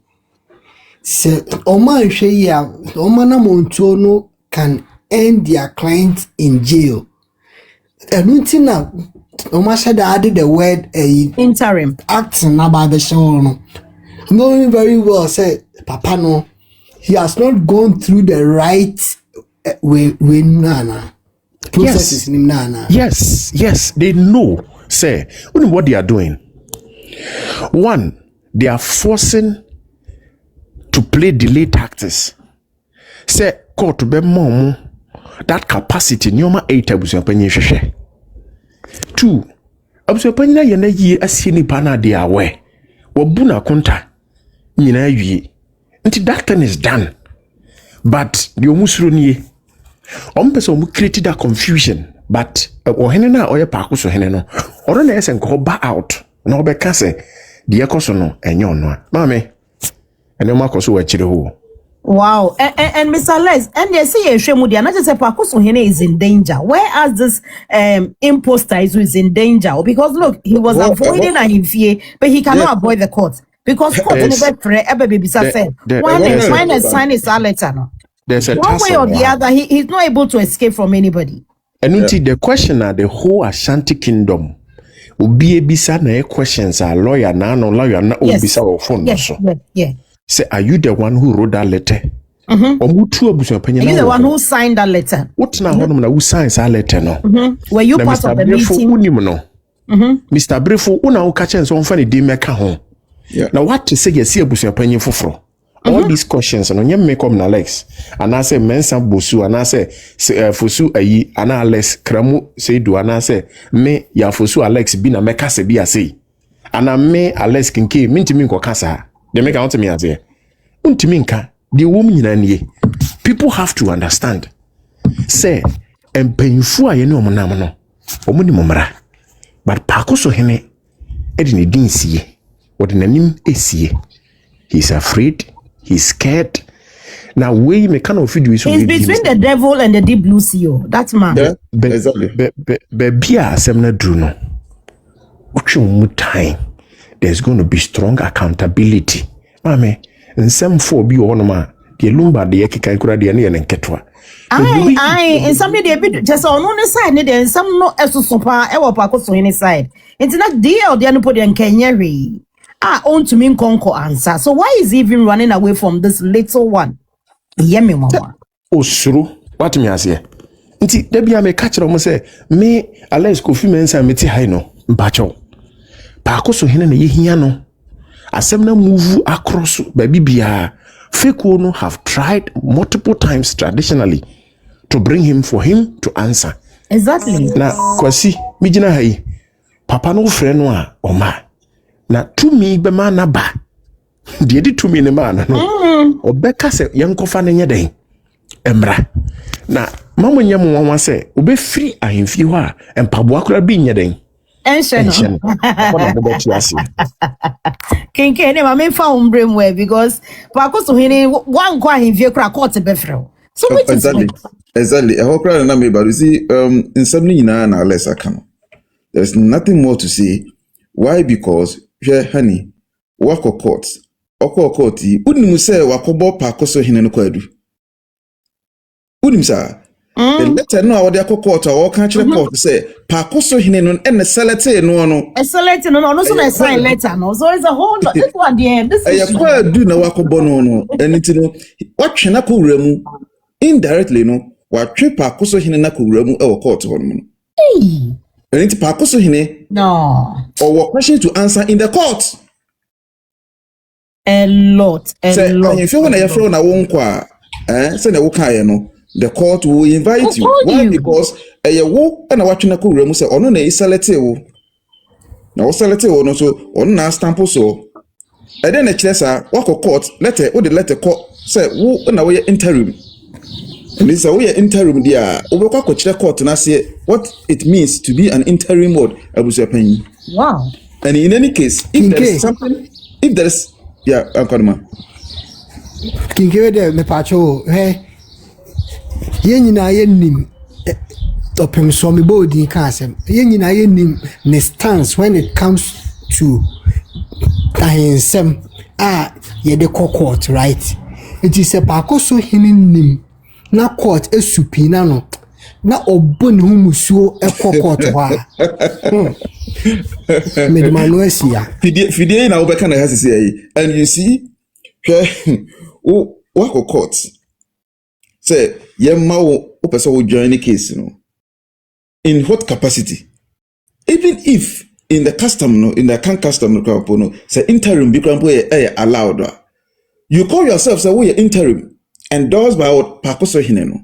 Speaker 10: Oma Shea, Omana Montono can end their client in jail. And now, Oma said I added the word
Speaker 1: interim
Speaker 10: acting about the show. No, knowing very well, say Papa no, he has not gone through the right way Nana processes in Nana.
Speaker 5: Yes, they know. Say, what they are doing. One, they are forcing to play delay tactics. Say, court to be mom. That capacity nyoma 8 Abusuapanin hwehwe. 2 Abusuapanin ye na yi asie nipa na de awe wo bu na konta nyina awie nti that thing is done but the omusuro nie ompese omu create that confusion but ohene na oye paako so hene no oro na ese nko ba out na obeka se de ekoso no enye ono a mame ene makoso wa chire ho.
Speaker 1: Wow, and Mr. Alex, and they say Shemudia, not just a Pakuso Hene is in danger. Whereas this imposter is in danger, because look, he was avoiding an fear, but he cannot avoid the court. Because court never pray ever baby said. One sign is a letter no.
Speaker 5: There's a
Speaker 1: one way or the other, he's not able to escape from anybody.
Speaker 5: And the question are the whole Ashanti Kingdom. Ubi ebisa na questions are lawyer na no lawyer na obisa or phone so.
Speaker 1: Yeah.
Speaker 5: Say, are you the one who wrote that letter? Or Abusuapanin?
Speaker 1: Are you the one who signed that letter?
Speaker 5: What's now who signs that letter no?
Speaker 1: Were you part of the meeting?
Speaker 5: Mr. Brefo, una ukachens on funny de meka home. Now what to say you see Abusuapanin for? All these questions and you make come na Alex and I say mensa bosu and I say fosu ayi and Alex kramu say do and I say me ya fosu Alex bi na meka se bi ase and I me Alex kinke mintimi nko kasa they make out me ase untimi nka the woman nyina nie. People have to understand say empenfu aye ne omonam no omuni momra but pakoso hene edine din sie odinanim esie. He's afraid. He's scared. Now, we may kind of feed you.
Speaker 1: He's between the devil and the deep blue sea. That man.
Speaker 4: Yeah, exactly.
Speaker 5: Time. There's going to be strong accountability. Mame, and some for be on ma. The lumba the ekika kura the ani and ketwa.
Speaker 1: Aye, and some they be just on the side, and some no esosopa ewa pakoso any side. It's not deal the anupodi and Kenyari. On to mean conquer answer. So why is he even running away from this little one? Yemi mama.
Speaker 5: Osuru, what me as here? Nti debi ame catch them say me Alex Kofi mensa meti high no mpacho. Pakoso hene na yehia no. Asem na move across baby bia. Fake no have tried multiple times traditionally to bring him for him to answer.
Speaker 1: Exactly.
Speaker 5: Na kwasi mijina hai. Papa no friend no oma. Na to me be man na ba. Die di to me ne man no. Obeka se yankofa ne nye den. Emra. Na mama nyam wanwa se obe free ahemfie ho a empaboa kora bi nye den.
Speaker 1: Ensheno. Kinke ne ma me fa umbrem we because pakoso hene wan kwa ahemfie kora court be frɛ. So which is
Speaker 4: exactly. A whole crowd na me but you see in some nyina na less account. There's nothing more to say. Why? Because honey, wako court. Oko court unim say wakobo pakoso hene no kwadu. Unim sa the letter no awade akokota o kan kire court say pakoso hene no en select no
Speaker 1: a select no so na sign letter no so it's a whole lot. This one there this is
Speaker 4: kwadu na wakobo no eniti no watwe na kowura mu indirectly no watwe pakoso hene na kowura mu e court ho no. Eniti pakoso hene
Speaker 1: no
Speaker 4: or question to answer in the court.
Speaker 1: A lot.
Speaker 4: If you want to throw na wonkwa say na wokaye no the court will invite you. Why? Because wo na watwe na kowura mu say ono na iselete wo. Na wo selete wo no so ono na stamp so. E den na kire sa wako court letter wo the letter court say wo na wo interim. And this we interim there. Obekwa ko kire court na say what it means to be an interim ward Abusuapanin.
Speaker 1: Wow.
Speaker 4: And in any case, if there is something, if there is Ankonima.
Speaker 10: Kinke de me pacho ye nyina ye nim topem so me bodi ka asem ye nyina ye nim ne stance when it comes to ahensem ye de court, right? It is a pakoso hinin nim na court esupina no na obon hu musuo court ho me de manoesia
Speaker 4: fidie na obeka na hase say and you see wako court say yemma wo person will join the case no in what capacity, even if in the custom no in the can custom no say interim be allowed, you call yourself say we interim endorsed by what pakoso hine no.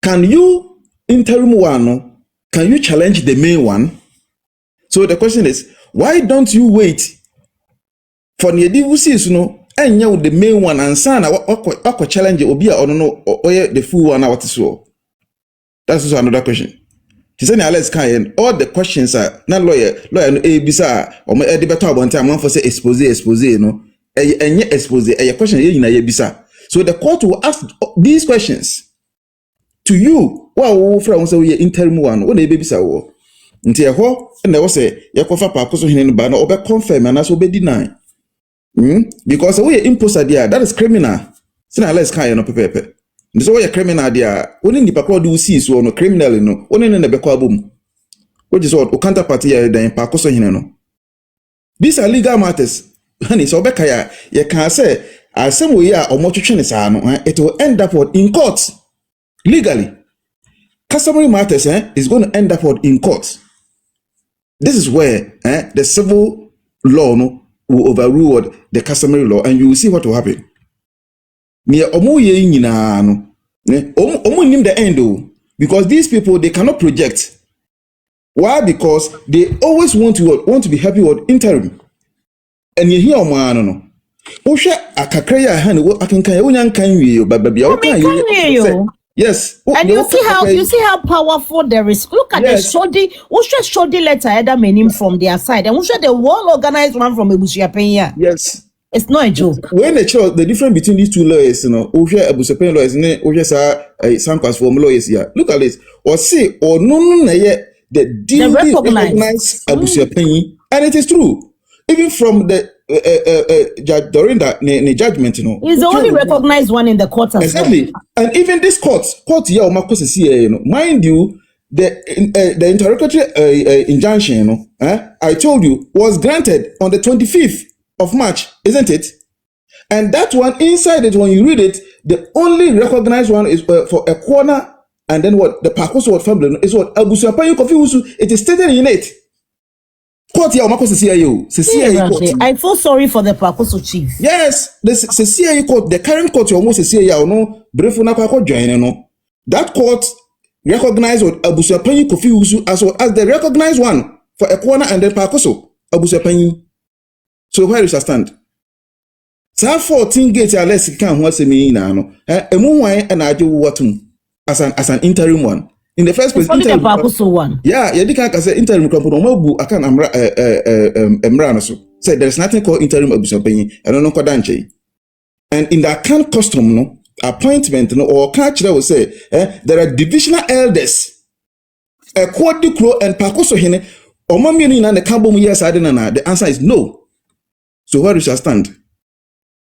Speaker 4: Can you interim one no, can you challenge the main one? So the question is, why don't you wait for the divusis no and with the main one and son or challenge obi or no or the full one what is so? That's also another question. He said Alex Kayen, all the questions are not lawyer no a bizarre or my debater one time one for say expose no and yet expose a question in a bizarre. So the court will ask these questions to you. Wow, from so we interim one, what a baby saw. Until and there was a Yakofa Pakoso in the banner or confirm and as will be denied. Because we imposter there, that is criminal. Sina let's kind no pepe. So we criminal there. Only the pakwa do see so no criminal no. Only ne be kwa bom. Which is what counterparty here then pakoso hine no. These are legal matters. Honey, so beka ya can say asem we ya omotwetwe ne saa no, it will end up in court legally. Customary matters is going to end up in court. This is where the civil law no will overrule the customary law, and you will see what will happen. Near omo ye nyina no, omo nim the end though, because these people they cannot project. Why? Because they always want to be happy with interim. And you hear omo no. Osha akakra ya ha ne wo akenkan ya wonya nkan wie ba ba bia wo kan ye. Yes.
Speaker 1: And you see how powerful there is. Look at the shoddy letter either meaning from their side. And we show the well-organized one from Abusuapanin.
Speaker 4: Yes.
Speaker 1: It's not a joke.
Speaker 4: When the difference between these two lawyers, Abusuapanin lawyers and some from lawyers here. Look at this. Or say, or no, the deal recognize Abusuapanin. And it is true. Even from the during that judgment,
Speaker 1: he's the only recognized one in the court as
Speaker 4: exactly. Well. And even this court here, mind you, the interrogatory injunction, I told you, was granted on the 25th of March, isn't it? And that one inside it, when you read it, the only recognized one is for a corner, and then what the Pakoso family is what Abusuapanin Kofi. It is stated in it. Court here, I
Speaker 1: feel sorry for the Pakoso chief.
Speaker 4: Yes, the CIA court, the current court, almost CIA, no, that court recognized what Abusuapanin Kofi as well as the recognized one for Ekwana and then Pakoso Abusuapanin. So where is I stand? So 14 gates are less can once a me now. And I do what as an interim one. In the first place,
Speaker 1: interim one.
Speaker 4: Yeah, you can't say interim company. I can't emranaso. Say there's nothing called interim Abusuapanin. I don't know Kodanche. And in that kind of custom, no appointment, no or culture will say, there are divisional elders. A quadriclo and Pakoso hine. Or mommy and the carbon yes, I didn't know. The answer is no. So where does I stand?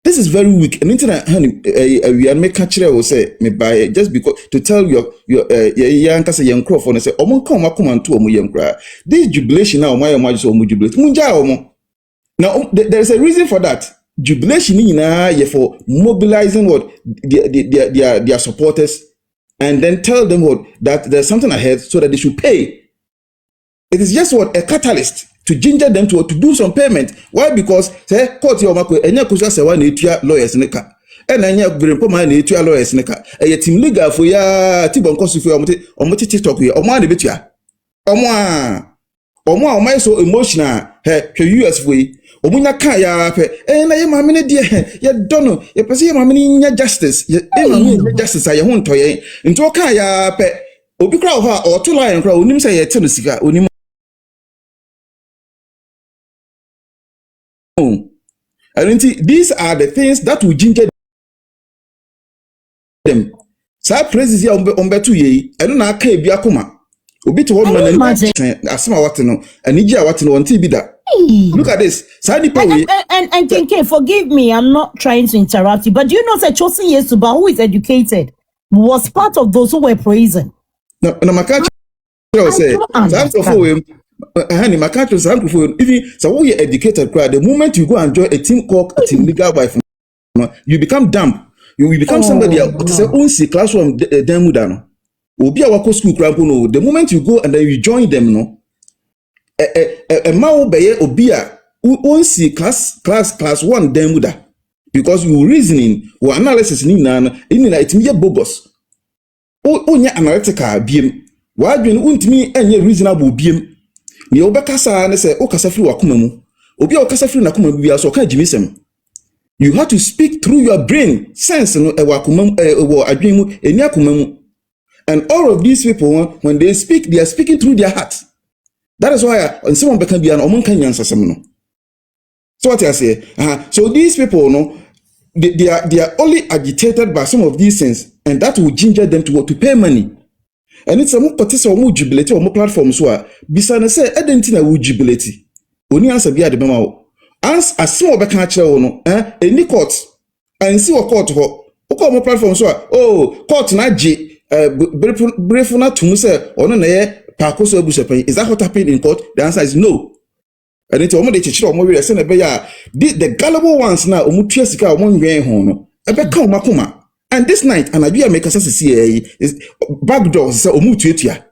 Speaker 4: This is very weak. And internet, we are making culture will say me by just because to tell your young case young crop and say omon come and to young cry. This jubilation now my just jubilate. Now there is a reason for that. Jubilation for mobilizing what their supporters and then tell them what that there's something ahead so that they should pay. It is just what a catalyst to ginger them to do some payment. Why? Because say court your mako enya kusa se wa na etua lawyers neka. E na enya brempo ma na etua lawyers neka. E team legal for ya tibonko so for omote TikTok ye. Omo na betua. Omo so emotional. Hwe US for yi. Omunya ka ya pe. Na ye ma me ne de ye dono. Ye pese ye ma me nya justice. Ye ma me justice aye ho nto ye. Nto ka ya pe. Obi kra ho a oto lion kra onim say ye te no sika onim. And these are the things that will ginger them. Sa praises here umbetu ye. I don't know ka bi akoma. Obi to one man asema what no. Anija what no until be that. Look at this.
Speaker 1: And Kinke, forgive me, I'm not trying to interrupt you, but do you know that Chosin Yesuba, who is educated, was part of those who were praising?
Speaker 4: No, my catch say my country is even so we are educated. The moment you go and join a team called a team Legalwives, you become dumb. You will become somebody else. Say classroom demudano. Obi awako school no. The moment you go and then you join them, no. A mao beye obia onsi class 1 demuda because you reasoning or analysis ni na it me bogus. Onya analytical biem. Wa adwen untimi enye reasonable biem. Ni obekasa na say okasa firi wakoma mu obi okasa firi nakoma bia so ka jimisem. You have to speak through your brain sense no wakoma wo adwen mu eni akoma mu. And all of these people when they speak they are speaking through their heart. That is why someone beka bia na omon kan yansasem no. So what I say so these people no they are only agitated by some of these things and that will ginger them to pay money. And it's a more particular more jubilate or more platform so bisa na say identity na wo jubilate oni answer bia de bema as small be can kire wo no any court and see what court ho o platform so court na je brief na tum say ono na ye Pakoso Abusuapanin. Is that what happened in court? The answer is no. And it's almost the gullible ones now omutua sika omo nwen ho no ebeka omakoma. And this night and Abia make us see is backdoor say omutuatua.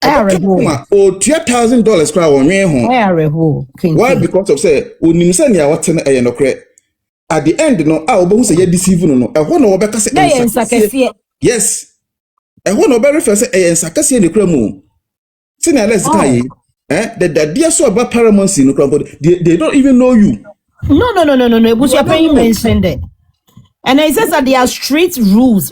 Speaker 4: $2,000 cry on nwen ho. Why? Because of say onim say na what na no kre. At the end no obo say you deceive no no. E ho no obeka say yes. E ho no be refer say ensakase ne kra mu. The dear so about paramountcy no they don't even know you.
Speaker 1: No. Abusuapanin mentioned it. And it says that there are strict rules,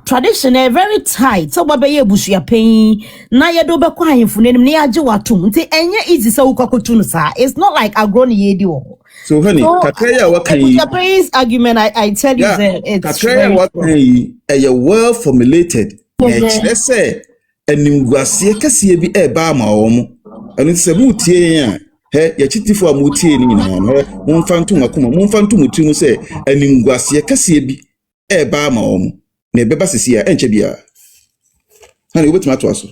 Speaker 1: traditional, very tight. So baby Abusuapanin na ye do be kwa himfune nim na aje watum. Nti enye easy say ukakotunu sa. It's not like agroni yedi wo.
Speaker 4: So honey, Katraya what can you
Speaker 1: Abusuapanin's argument I tell you that it's
Speaker 4: Katraya what can you well formulated. Let's say enimguasie kase bi eba ma omo enu se mutie ya ya chitifo amutie ni nyina no mumfantu makoma mumfantu mutimu se enimguasie kase bi eba ma omo na ebeba sisi ya enche bia hani obetima to aso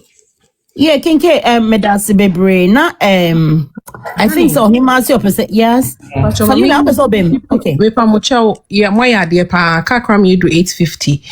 Speaker 1: kinke medasi bebre na I think so. He must say yes. Okay.
Speaker 2: We pamocha moya de pa kakram you do 850.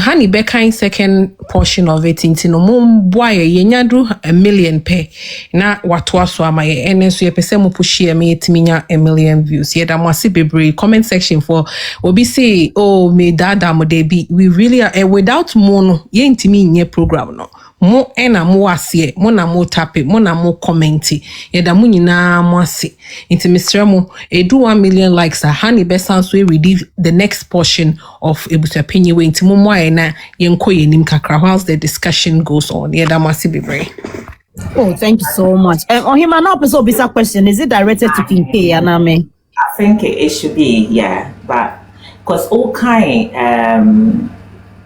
Speaker 2: Honey Becca second portion of it into no mum boy yenyadu $1 million pay. Na watu aso amaye ene so ye pese mo push me etiminya $1 million views. Ye da mo ase bebre comment section for obi say me dada mo de bi we really are without mono ye ntimi nye program no. Mo ena mo ase mo na mo tape mo na mo commenti ye da mo nyina mo ase inti Mr. Mo do 1 million likes a honey best sounds we read the next portion of Abusuapanin we inti mo mo na ye nko ye nim kakra whilst the discussion goes on ye da mo ase bebre.
Speaker 1: Oh, thank you so much. Ohima now person bisa question, is it directed to King K Aname?
Speaker 11: I think it should be, yeah, but because all kind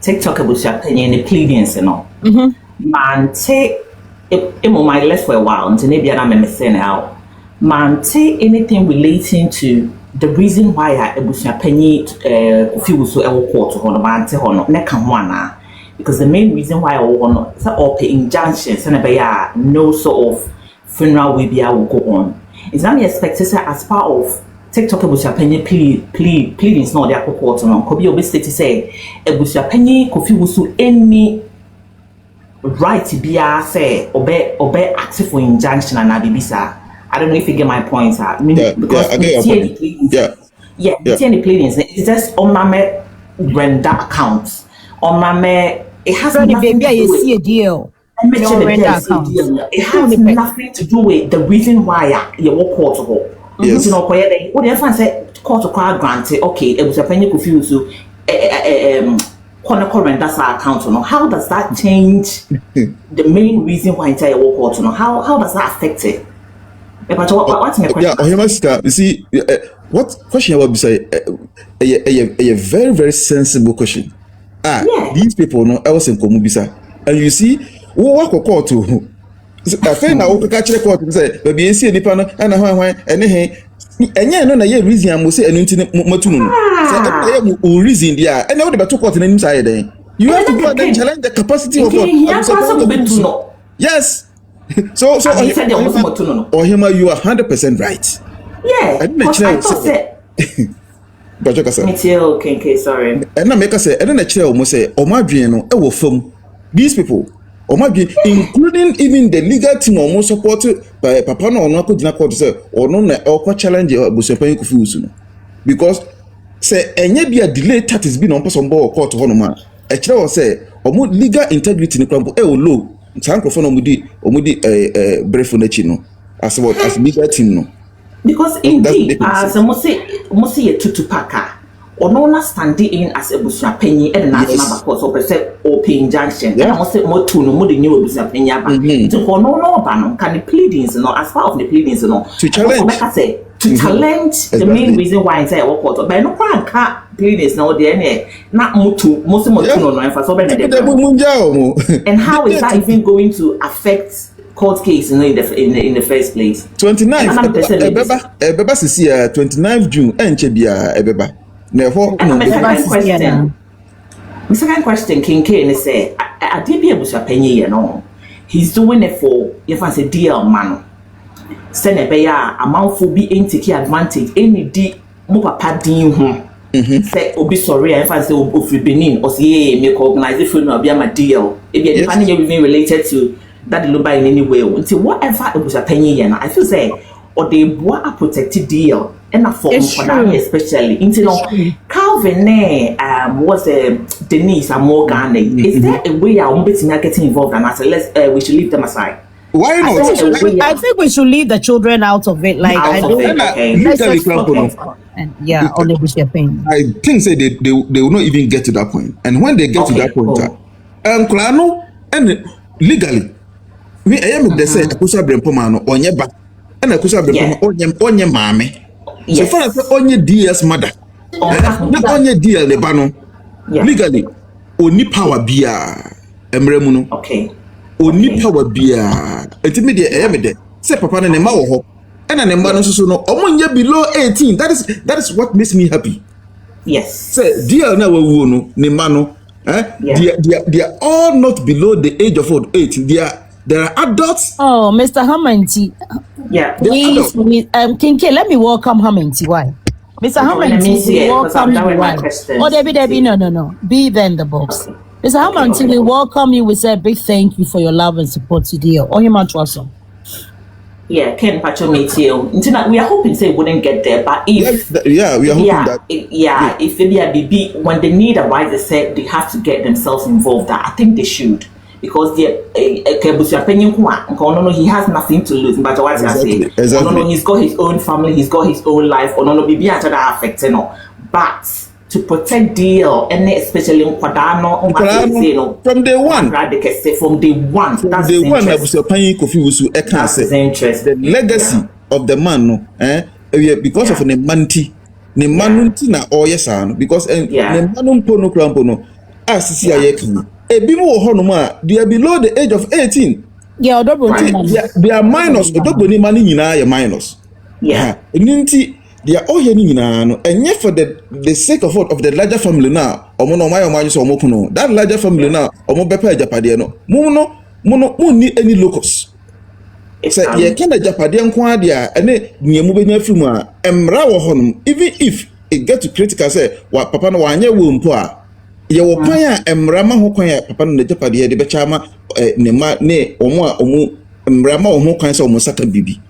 Speaker 11: TikTok Abusuapanin the pleadings and all. Man take it my left for a while until maybe I'm saying out. Man take anything relating to the reason why Abusuapanin feels so court to man te hono ne kan wana because the main reason why I want to open injunctions and no sort of funeral will go on. It's not expected as part of TikTok Abusuapanin pleadings not their court on could be obviously to say Abusuapanin could so any right to be say obey active for injunction and abibisa. I don't know if you get my point. Because the pleadings it's just on my render accounts. On my it has nothing to do with
Speaker 1: a deal.
Speaker 11: It has nothing to do with the reason why you walk court to go.
Speaker 4: Yes.
Speaker 11: You know, what the fan said court to call granted, okay, it was a penny confused to that's our account. How does that change the main reason why entire walk court? How does that affect it? What's my question?
Speaker 4: You see, what question I would say a very, very sensible question. These people know I was in Komubisa. And you see, what court to I think I will catch the court and say, baby, you see the panel and no reason I must say an internet matun. Reason there. And now the two court inside there. You have to go and challenge the capacity of what. Yes. So Ohima, you are 100% right.
Speaker 11: Yeah. I thought that. Sorry.
Speaker 4: And I make us say, and then a chair almost say, Omadriano, film. These people, including even the legal team almost supported by Papa no Nako Dinako to say, or no challenge Abusuapanin Kufusu. Because say, and yet be a delay that has been on person board court to Honoma. A chair say, or more legal integrity in the crumble, low. Sankrofon omudi brefonechino as what as legal team no
Speaker 11: because indeed as mosi tutu paka ono standing in as Abusuapanin and national because of say open injunction and mosi motu no mo the new Abusuapanin aba to no ba no can the pleadings no as part of the pleadings no
Speaker 4: to challenge
Speaker 11: challenge the main reason why inside our court but no can pleadings now there na motu mosi motu no emphasis over the and how is that even going to affect court case in the first place.
Speaker 4: 29th Ebeba sisi 29th June enchebia Ebeba.
Speaker 11: My second question, Kincaid say, I did be able to pay you know. He's doing it for if I say deal man. Send a bear amount for be ain't take advantage any D more papa din say obi sorry if I say obi Benin or say make organize if you know be my deal. If you're depending everything related to that low by in any way. Until whatever it was a penny yen, I feel say or they bought a protected deal and a form for that especially until Calvin was Denise and Morgan. Is there a way I won't be getting involved and I said we should leave them aside?
Speaker 4: Why not?
Speaker 1: I think we should leave the children out of it. Like I don't. And yeah, on the Abusuapanin.
Speaker 4: I think say they will not even get to that point. And when they get to that point, Klano and legally, me I am the say Akusa Brempomano onye ba, and Akusa Brempomano onye mame. So far as onye DS mother, not onye DL the bano. Legally, only power bia emremuno.
Speaker 11: Okay.
Speaker 4: Only power bia. Ultimately, I am there. Say papa ne ma wo ho. And an embarrass so no omonye below 18. That is what makes me happy.
Speaker 11: Yes.
Speaker 4: Say dear na we no ne mano. They are all not below the age of 18. There are adults.
Speaker 1: Oh, Mr. Hamanti.
Speaker 11: Yeah.
Speaker 1: Please, Kinke, let me welcome Hamanti. Why? Mr. Hamanti, we welcome you. Why? Oh, Debbie, no. Be there in the box. Okay. Mr. Hamanti, we welcome you. We say a big thank you for your love and support today. Oh, you might trust him.
Speaker 11: Yeah, Ken Pacho Mateo. We are hoping they wouldn't get there, but if
Speaker 4: we are hoping that.
Speaker 11: If maybe when they need a wife, they said they have to get themselves involved. I think they should because he has nothing to lose. But what I say, no, he's got his own family, he's got his own life. No, be affected, no, but to protect deal and especially from day one. From day one, that's the
Speaker 4: one Abusuapanin Kofi Wusu interest. The legacy of the man, no, because of the manti na oyesan because the manum pono krampono as CIA Ebimu honoma, they are below the age of 18.
Speaker 1: Yeah,
Speaker 4: they are minors. Odoboni mani nyina ya minors.
Speaker 11: Yeah.
Speaker 4: Ninti they are all here no, and yet for the sake of what of the larger family now, omono my so omokuno. That larger family now, omo bepa Ghpagetv no. Mu need any locus. Say ye can Ghpagetv nko dia ene niemu benya fimu a emra wo honum even if it get to critical say wa papa no wanye wo mpo a ye wo kwan a emra ma ho kwan a papa no Ghpagetv de becha ma ne ma ne omo emra ma ho kwan say omo saka bibi.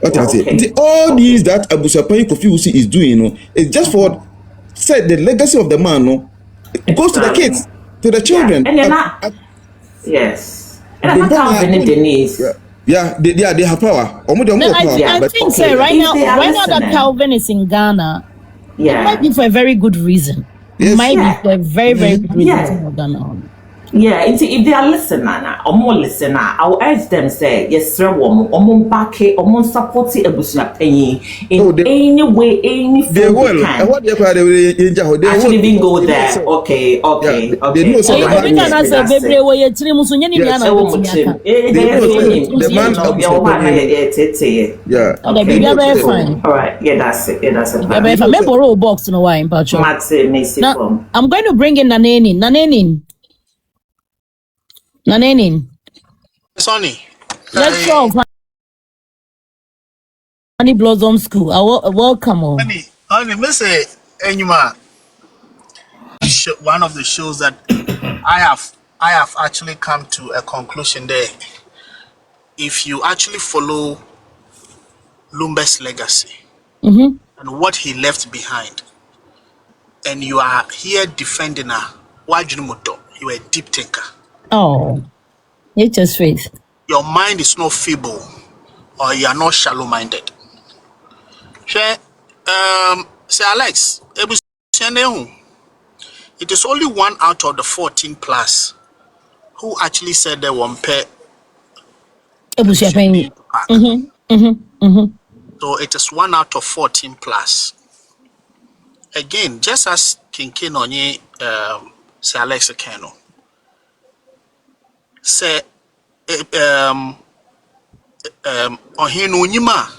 Speaker 4: What I say? All these that Abusuapanin Kofi Wusu is doing, it's just for say the legacy of the man. No, it goes to the kids, to the children.
Speaker 11: And yes. And I'm not Denise.
Speaker 4: Yeah, they have power.
Speaker 1: I think so. Right now that Calvin is in Ghana, it might be for a very good reason. Yes. It might be for a very, very good reason.
Speaker 11: Yeah, if they are listening, or more listener, I will urge them say yes, sir, woman back or more support Abusuapanin in any way, any form they will. And what they actually didn't go there. Okay.
Speaker 4: They know so
Speaker 1: the
Speaker 11: fine. All right, that's it. If I
Speaker 1: borrow a box in a wine, but I'm going to bring in Nanenin.
Speaker 8: Sonny.
Speaker 1: Let's go. Honey Blossom School. Welcome on.
Speaker 8: Honey, Miss Enyuma. One of the shows that I have actually come to a conclusion there. If you actually follow Lumbe's legacy and what he left behind, and you are here defending her, you are a deep thinker.
Speaker 1: Oh, it's just faith.
Speaker 8: Your mind is not feeble, or you are not shallow-minded. Say Alex, it is only 1 out of the 14 plus who actually said they won't pay.
Speaker 1: Abusuapanin.
Speaker 8: So it is 1 out of 14 plus. Again, just as Kinke Nonye say Alex Keno. Say Ohino Nyima,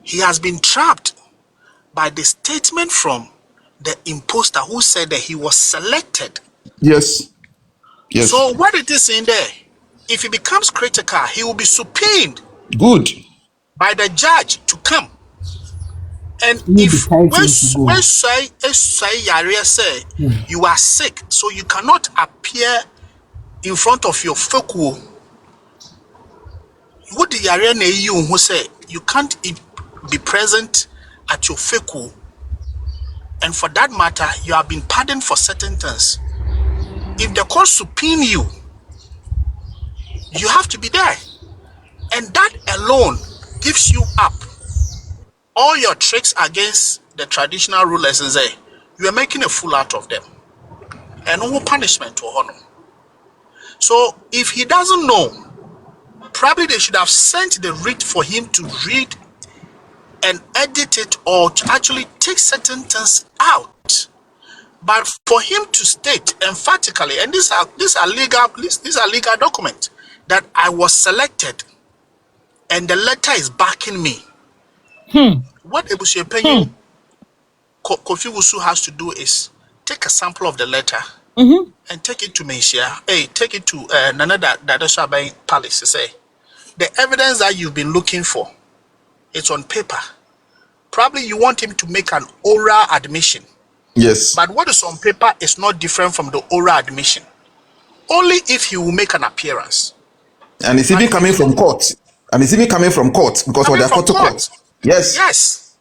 Speaker 8: he has been trapped by the statement from the imposter who said that he was selected.
Speaker 4: Yes. Yes.
Speaker 8: So what it is in there, if he becomes critical, he will be subpoenaed
Speaker 4: Good.
Speaker 8: by the judge to come. And if when say Yare say you are sick, so you cannot appear in front of your focal, what the Yare you who say you can't be present at your focal, and for that matter, you have been pardoned for certain things. If the court subpoena you, you have to be there, and that alone gives you up all your tricks against the traditional rulers and say you are making a fool out of them, and no punishment to honor. So if he doesn't know, probably they should have sent the writ for him to read and edit it, or to actually take certain things out. But for him to state emphatically, and these are legal documents, that I was selected and the letter is backing me. What Abusuapanin Kofi Wusu has to do is take a sample of the letter and take it to Menshia. Take it to Nana Dadashabai Palace to say the evidence that you've been looking for, it's on paper. Probably you want him to make an oral admission.
Speaker 4: Yes.
Speaker 8: But what is on paper is not different from the oral admission. Only if he will make an appearance.
Speaker 4: And it's even coming from court. Because when they're court. Yes.
Speaker 8: Yes.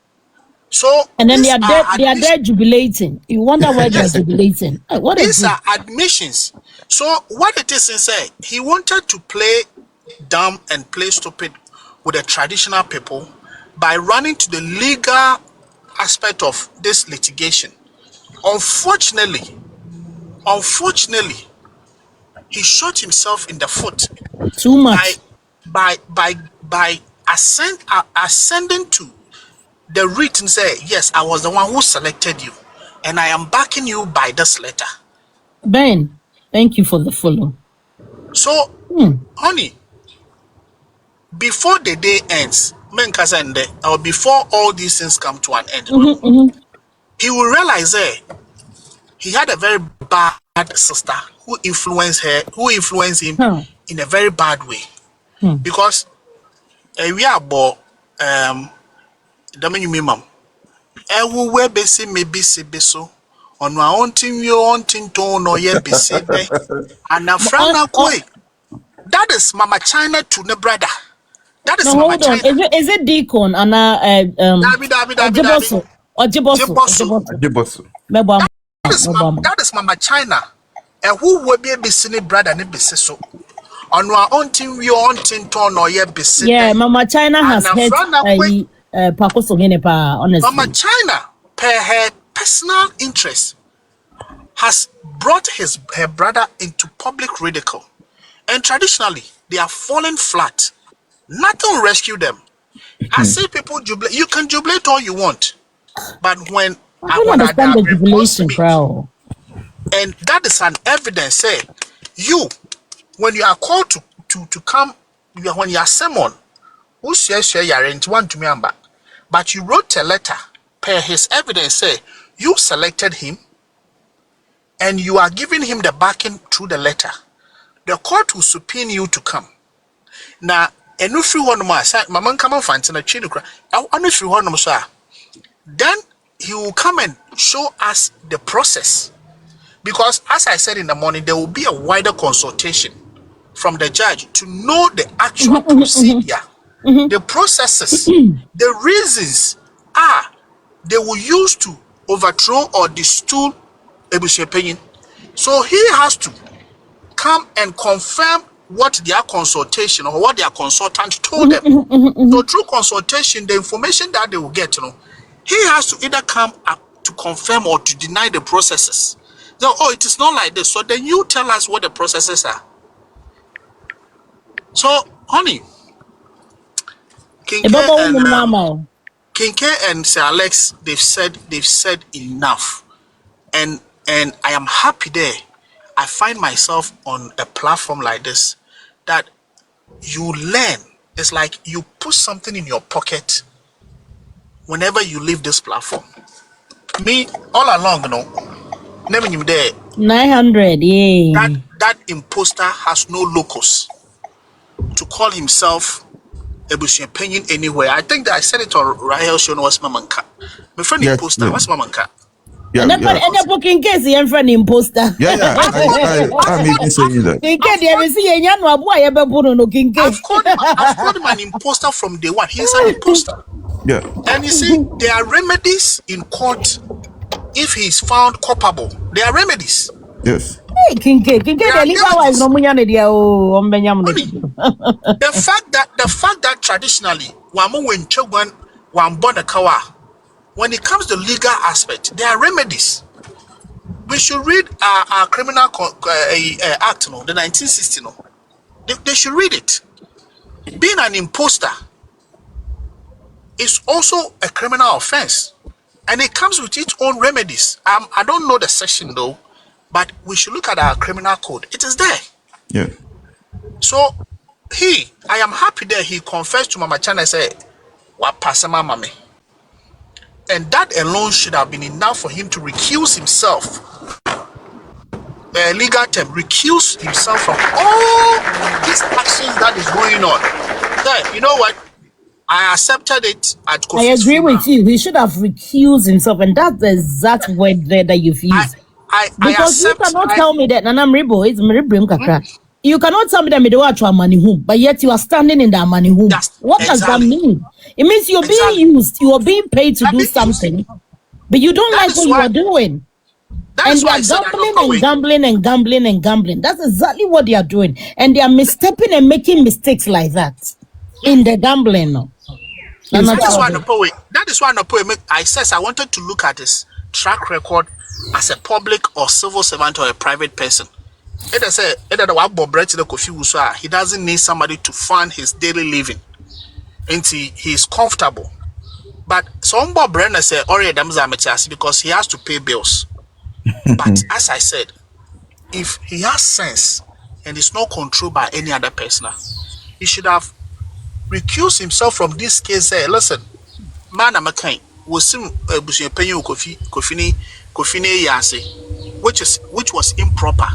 Speaker 8: So
Speaker 1: and then they are there jubilating. You wonder why they are jubilating.
Speaker 8: These are admissions. So what it is inside, he wanted to play dumb and play stupid with the traditional people by running to the legal aspect of this litigation. Unfortunately, he shot himself in the foot.
Speaker 1: Too much.
Speaker 8: By ascending to the writ and say, yes, I was the one who selected you, and I am backing you by this letter.
Speaker 1: Ben, thank you for the follow.
Speaker 8: So, honey, before the day ends, or before all these things come to an end, he will realize he had a very bad sister who influenced him in a very bad way. Because we are about minimum. Everywhere besi maybe so on my own team you on tone or yet be and a friend that is Mama China to the brother. That is
Speaker 1: no,
Speaker 8: Mama
Speaker 1: hold on.
Speaker 8: China.
Speaker 1: Is it Deacon and Jibosu?
Speaker 8: That is Mama China. And who will be a brother and be so on our own team we on tone or yet be
Speaker 1: yeah, Mama China has heard honestly.
Speaker 8: Mama China, per her personal interest, has brought her brother into public ridicule. And traditionally, they are falling flat. Nothing will rescue them. I see people jubilate. You can jubilate all you want. But when
Speaker 1: I don't understand the jubilation, bro.
Speaker 8: And that is an evidence, say, you, when you are called to come, when you are summoned, who says you are in one to me, but you wrote a letter per his evidence, say you selected him and you are giving him the backing through the letter. The court will subpoena you to come. Now, and if you want to Mama come on fancy na chidukra, if you want to then he will come and show us the process. Because as I said in the morning, there will be a wider consultation from the judge to know the actual procedure, the processes, the reasons they will use to overthrow or destool Abusuapanin. So he has to come and confirm what their consultation or what their consultant told them. So through consultation, the information that they will get, he has to either come up to confirm or to deny the processes. So, it is not like this. So then you tell us what the processes are. So, honey, King K and Sir Alex, they've said enough. And I am happy there. I find myself on a platform like this that you learn It's like you put something in your pocket whenever you leave this platform. Me, all along, never knew there.
Speaker 1: 900, yeah.
Speaker 8: That imposter has no locus to call himself Abusuapanin anywhere. I think that I said it on Rahel show was Mamanka. My friend imposter, what's Mamanka?
Speaker 1: And the booking case, the friend imposter.
Speaker 4: Yeah. I'm even saying that.
Speaker 8: I've called him an imposter from day one. He's an imposter.
Speaker 4: Yeah.
Speaker 8: And you see, there are remedies in court if he's found culpable. There are remedies.
Speaker 4: Yes.
Speaker 1: Hey, the
Speaker 8: fact that traditionally, when it comes to legal aspect, there are remedies. We should read our criminal act, the 1960. They should read it. Being an imposter is also a criminal offense, and it comes with its own remedies. I don't know the section though, but we should look at our criminal code. It is there.
Speaker 4: Yeah.
Speaker 8: So I am happy that he confessed to Mama Chan and said, "What passama mame," and that alone should have been enough for him to recuse himself. Legal term, recuse himself from all these actions that is going on. Then, you know what? I accepted it at Kofi's
Speaker 1: I agree
Speaker 8: funeral.
Speaker 1: with you. He should have recused himself, and that's the exact word there that you've used. Because you cannot tell me that Nanam Ribo is Miribrim Kakra. You cannot tell me that Midawatu money home, but yet you are standing in that money home. What does that mean? It means you're being used, you are being paid to do something, but you don't like what you are doing. And they are gambling and gambling. That's exactly what they are doing. And they are misstepping and making mistakes like that in the gambling. No.
Speaker 8: That is why the poet I says I wanted to look at his track record as a public or civil servant or a private person. He doesn't need somebody to fund his daily living. And he's comfortable. But some Bob Brenner said because he has to pay bills. But as I said, if he has sense and is not controlled by any other person, he should have recused himself from this case. Say, listen, man, I'm a kind. Was him Abusuapanin Kofine Yase, which was improper,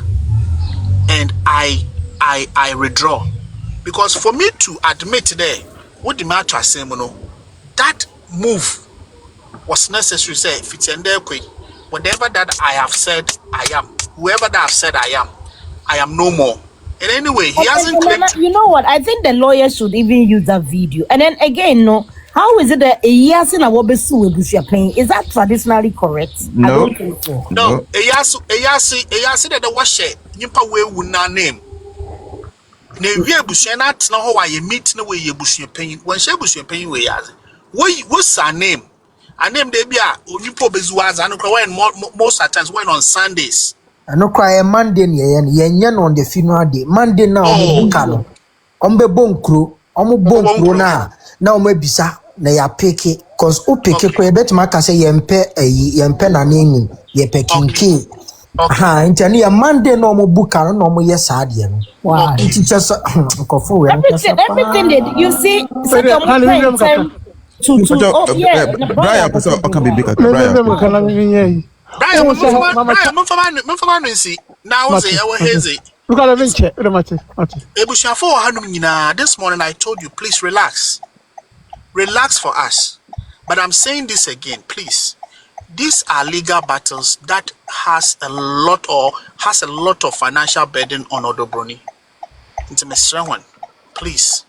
Speaker 8: and I withdraw, because for me to admit there what the matter say, that move was necessary. Say if it's in there quick. Whatever that I have said, I am. Whoever that I've said, I am no more. And anyway, he hasn't claimed.
Speaker 1: You know what? I think the lawyer should even use that video. And then again, how is it that a Yasin Awobesu Abusuapanin? Is that traditionally correct?
Speaker 4: No.
Speaker 1: I don't think so.
Speaker 8: No, a Yasi that the wash Nimpa way would not name. Ne Abusuana, no how I meet no way Abusuapanin. When she Abusuapanin way Yazi. What's her name? And name they be Unipo Bezuaz and most at times when on Sundays.
Speaker 12: I no cry Monday yen on the funeral day. Monday now Bunkano. Bonkru, Bonkru now bisa na ya peke, cause o peke ko bet maka say yempe na name ye pekinki. Aha, intani ya Monday no Bunkano no yes adie no. Wow. It's just
Speaker 1: everything that you see
Speaker 4: Brian, can be big.
Speaker 8: Brian, now say our hazy. This morning I told you, please relax. Relax for us. But I'm saying this again, please. These are legal battles that has a lot of financial burden on Odobroni. It's a mystery one. Please.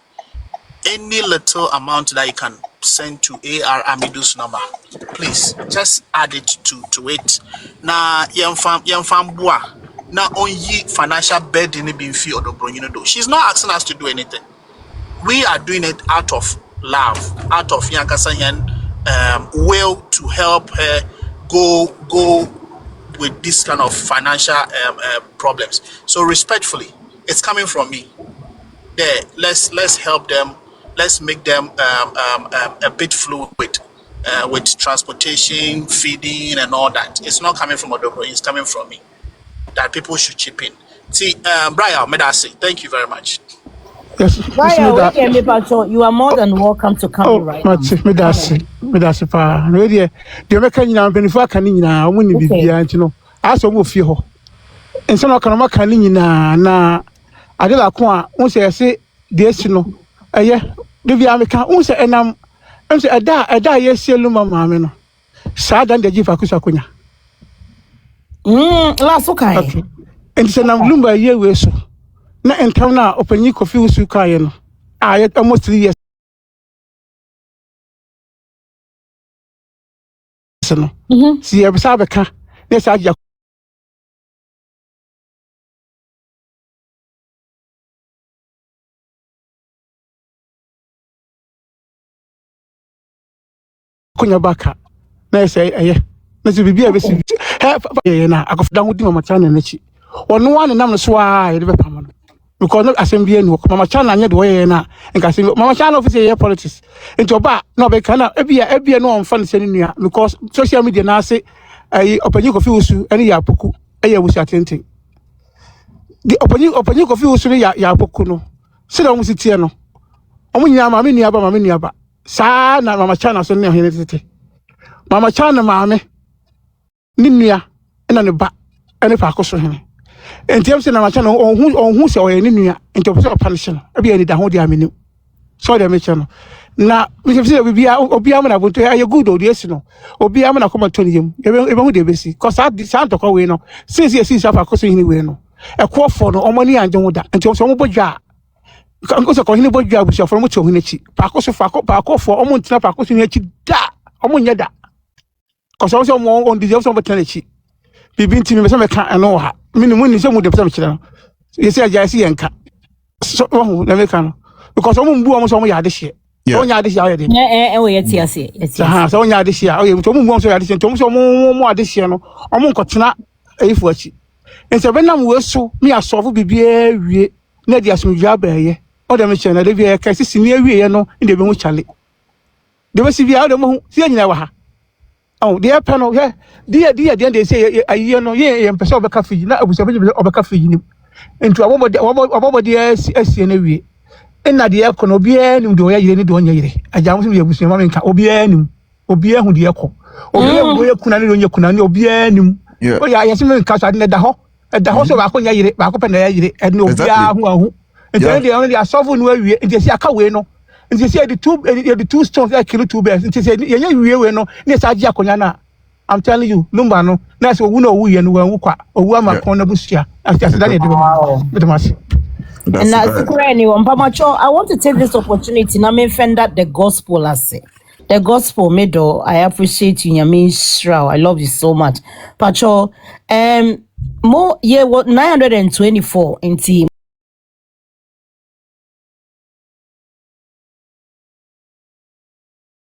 Speaker 8: Any little amount that you can send to AR Amidu's number, please just add it to it. Na yamfam bua na only financial burden being fee Odobroni do. She's not asking us to do anything. We are doing it out of love, out of Yankasayan will to help her go with this kind of financial problems. So respectfully, it's coming from me. There, let's help them. Let's make them a bit fluid with transportation, feeding, and all that. It's not coming from Odobro, it's coming from me. That people should chip in. See, Brian, Medasi, thank you very much.
Speaker 9: Yes.
Speaker 1: Why are we Pacho? You are more than welcome to come right now.
Speaker 9: Me that's pa. No dey. The make nyina mpanifo aka ni nyina omo ni bibia nti no. Aso mo fie ho. Enso no kana maka ni nyina na ade la ko a won se de esi no. Eye, de bia me ka won se enam se eda ye sielu mama me no. Saa dan de jifa kusakonya.
Speaker 1: La so kai.
Speaker 9: Okay. Enti se nam lumba ye we so. Na entam na opanyi kofi usu kaye no. Almost 3 years. No. Si e bisa beka na sa agya kunya baka na say eye na si bibia be si he na akofda ho di mama chana na chi ono wan nam so a ye be pam no because no assembly no mama chana anya de wo na nka se mama chana office ye politics into ba no be kana ebia no on fan se ni nua because social media na say opanyi kofi usu ene ya poku eye wusi atenten di opanyi kofi usu ni ya poku no se da mu sitie no omu nya ma me nuaba saa na mama chana so ne hene tete mama chana maame ni nua ena ne ba ene pa akoso hene entiam se na mama chana onhu se oye ni nua enti se opanish no ebia ni da ho dia menim so dia me chano na me se bibia obia ma na bonto aye good o esi no obia ma na koma toni yem ebe hu de besi cause sa ntoko we no since sa pa akoso hene we no ekofo no omani anje ho da enti so mo bodwa Uncle so hini bo dwa busia for mo cho hini chi paako for omo ntina paako so hini chi da omo nya da cause so mo on deserve so betan chi bibi ntimi me so me ka eno ha minimum ni so mo de pesa me kire no yesi aja si yenka so ho na me ka no because omo mbu omo so omo ya de hye onya de hye aye de
Speaker 1: we yeti ase
Speaker 9: so onya de hye aye to omo mbu omo so ya de hye to omo so omo ade hye no omo nkotena eyifu achi ense be nam we so me asofu bibi awie na dia so dwa ba ye Oda me chena de bia ka sisi ni awie no inde be hu chale de be si bia oda mo hu si anyina wa ha de pe no he de say ayi no ye mpese obeka fiji na abusa be obeka fiji ni ntu abobode asie na wie ina de ekọ no bia ni de oya yire ni de onya yire aja mo si abusa ma menka obia ni obia hu de ekọ obia hu ye kuna ni onya kuna ni obia ni o ya yesi menka so ade na da ho so ba ko nya yire ba ko pe na ya yire ade no obia hu ahu Until they only are sovereign way, and they see a caway and they say the two stones that kill 2 bears, and they say, we no, yes, I jaconana. I'm telling you, Lumbano, that's what we know we and Wuka, or Wama Conabusia, as just that
Speaker 1: and that's anyone, Pamacho. I want to take this opportunity now, me defend that the gospel, I say. The gospel, Medo, I appreciate you, Yamin Shroud. I love you so much. Pacho, more, yeah, what 924 in team.